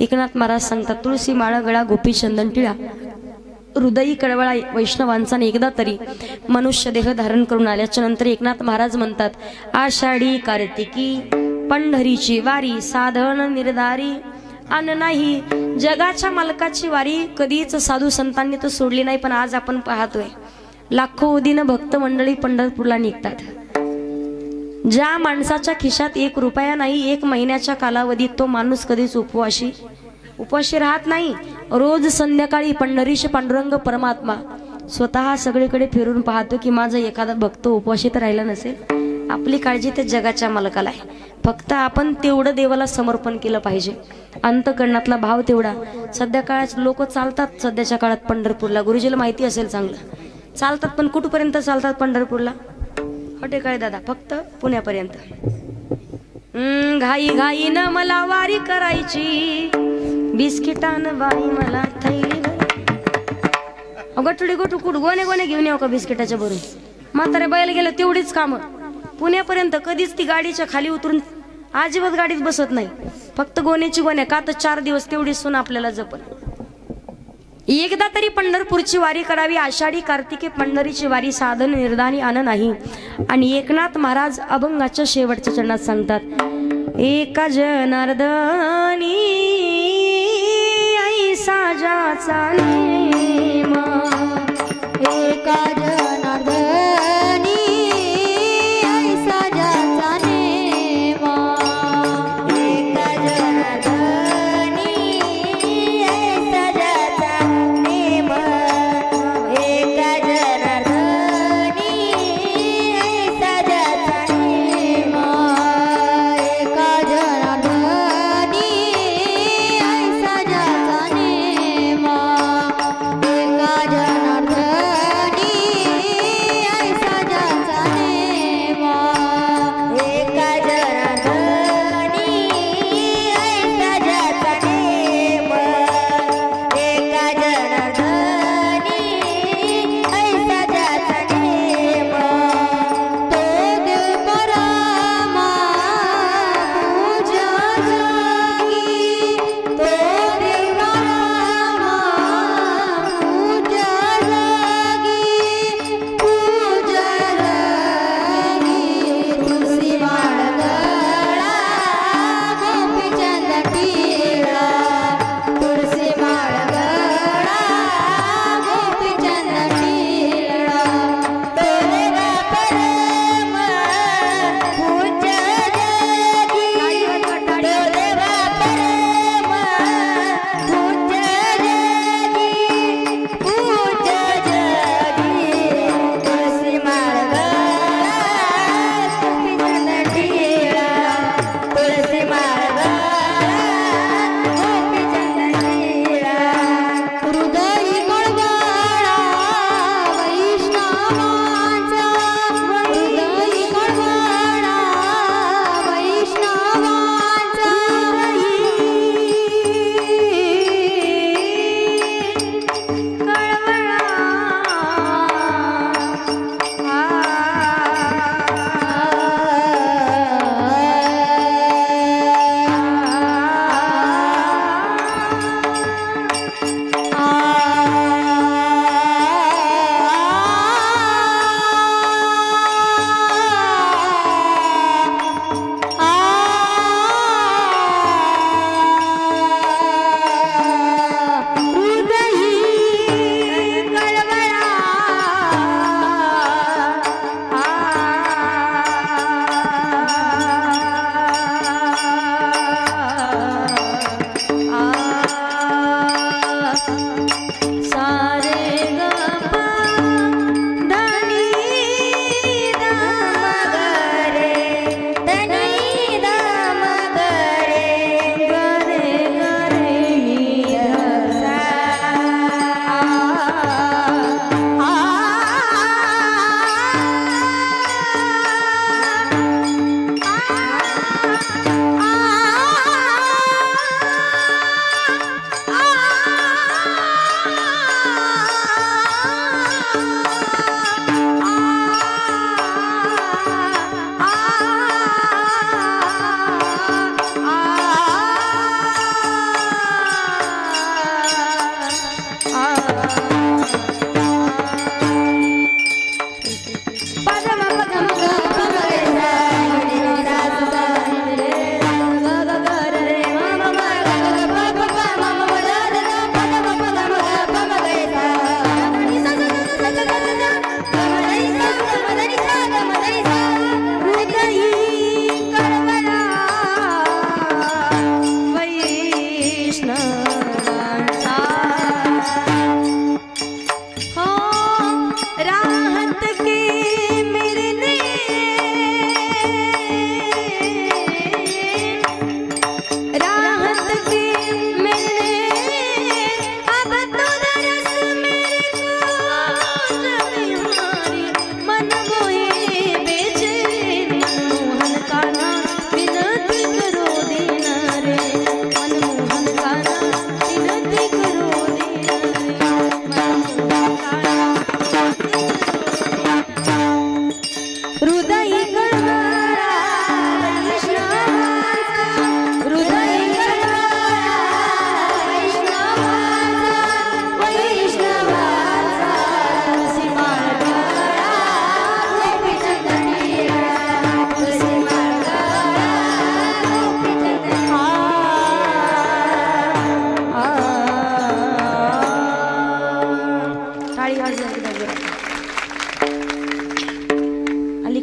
एकनाथ महाराज सांगतात, तुळशी माळा गळा गोपी चंदन टिळा, हृदयी कळवळा वैष्णवांचा एकदा तरी मनुष्य देह धारण करून आल्याच्या नंतर एकनाथ महाराज म्हणतात, आषाढी कार्तिकी पंढरीची वारी, साधन निर्धारी अन नाही. जगाच्या मालकाची वारी कधीच साधू संतांनी तर सोडली नाही. पण आज आपण पाहतोय लाखो दिन भक्त मंडळी पंढरपूरला निघतात. ज्या माणसाच्या खिशात 1 रुपया नाही, 1 महिन्याच्या कालावधीत तो माणूस कधीच उपवाशी राहत नाही. रोज संध्याकाळी पंढरीश पांडुरंग परमात्मा स्वतः सगळीकडे फिरून पाहतो की माझा एखादा भक्त उपवाशी तर राहिला नसेल। आपली काळजी त्या जगाच्या मालकाला आहे, फक्त आपण तेवढं देवाला समर्पण केलं पाहिजे। अंतकरणातला भाव तेवढा। सध्या काळात लोक चालतात, सध्याच्या काळात पंढरपूरला, गुरुजीला माहिती असेल चांगलं, चालतात पण कुठपर्यंत चालतात पंढरपूरला? हॉटे काय दादा, फक्त पुण्यापर्यंत। घाई घाई न मला वारी करायची, बिस्किटान बाई मला थैली गटुडी गोटू कुठ गोणे गोणे घेऊन येऊ का बिस्किटाच्या भरून? म्हातारे बायला गेलं तेवढीच कामं पुण्यापर्यंत। कधीच ती गाडीच्या खाली उतरून अजिबात गाडीत बसत नाही, फक्त गोण्याची गोण्या का तर 4 दिवस तेवढी सून आपल्याला जपल। एकदा तरी पंढरपूरची वारी करावी। आषाढी कार्तिकी पंढरीची वारी साधन निर्धानी आन नाही। आणि एकनाथ महाराज अभंगाच्या शेवटच्या चरणात सांगतात, एका जनार्दनी ऐसा ज्याचा नेम, एका जनार्दनी ऐसा ज्याचा नेम, एका जनार्दनी ऐसा ज्याचा नेम, एका जनार्दनी ऐसा ज्याचा नेम, एका जनार्दनी ऐसा ज्याचा नेम, एका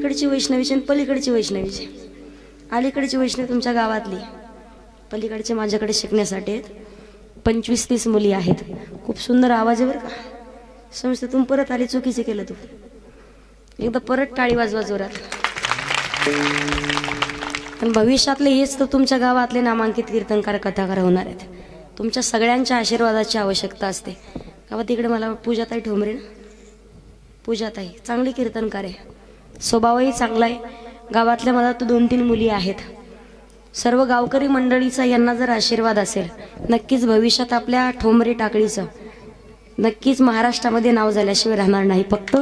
इकडची वैष्णवीची आणि पलीकडची वैष्णवीची. अलीकडची वैष्णवी तुमच्या गावातली, पलीकडचे माझ्याकडे शिकण्यासाठी आहेत. 25-30 मुली आहेत. खूप सुंदर आवाज आहे बरं का. समजते तुम्ही परत आली, चुकीचे केलं तू. एकदा परत टाळी वाजवा जोरात. पण भविष्यातले हेच तर तुमच्या गावातले नामांकित कीर्तनकार कथाकार होणार आहेत. तुमच्या सगळ्यांच्या आशीर्वादाची आवश्यकता असते. गावात इकडे मला पूजाताई ठोंबरे ना, पूजाताई चांगली कीर्तनकार आहे, स्वभावही चांगला आहे. गावातल्या मला तर 2-3 मुली आहेत. सर्व गावकरी मंडळीचा यांना जर आशीर्वाद असेल, नक्कीच भविष्यात आपल्या ठोंबरे टाकळीचं नक्कीच महाराष्ट्रामध्ये नाव झाल्याशिवाय राहणार नाही. फक्त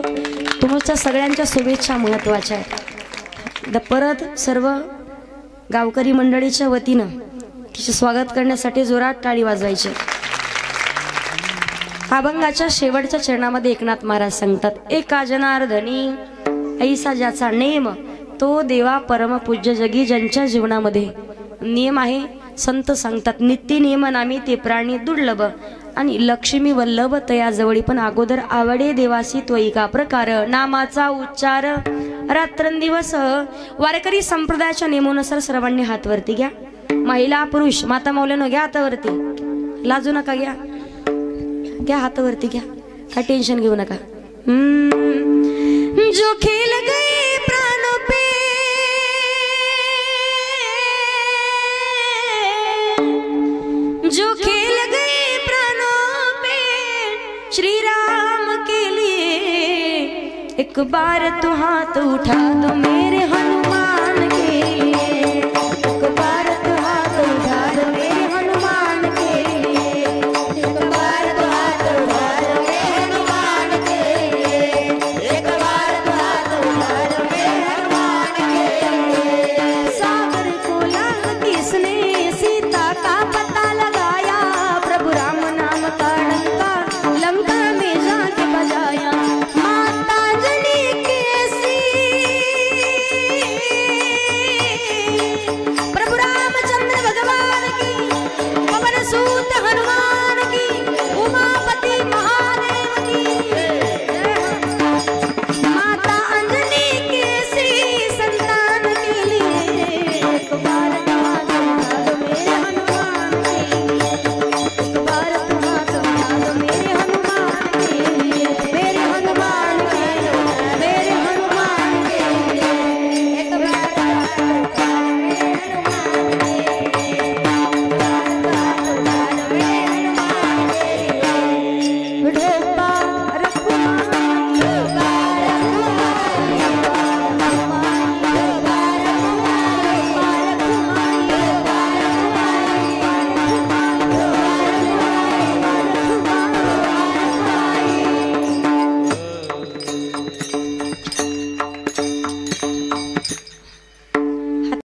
तुमच्या सगळ्यांच्या शुभेच्छा महत्त्वाच्या आहेत. परत सर्व गावकरी मंडळीच्या वतीनं तिचे स्वागत करण्यासाठी जोरात टाळी वाजवायची. अभंगाच्या शेवटच्या चरणामध्ये एकनाथ महाराज सांगतात, एका जनार्दनी ऐसा ज्याचा नेम, तो देवा परमपूज्य जगी. ज्यांच्या जीवनामध्ये नियम आहे, संत सांगतात नित्य नियम नामी ते प्राणी दुर्लभ, आणि लक्ष्मी वल्लभ तयाजवळी. पण अगोदर आवडे देवासी त्वयी का प्रकार, नामाचा उच्चार रात्रंदिवस. वारकरी संप्रदायाच्या नियमानुसार सर्वांनी हात वरती घ्या. महिला पुरुष माता मौल्यानं घ्या हातावरती, लाजू नका, घ्या घ्या हातावरती घ्या, काय टेन्शन घेऊ नका. जो खेल गए प्राणों पे, जो खेल गए प्राणों पे, श्री राम के लिए एक बार तो हाथ उठा दो मेरे हनुमान.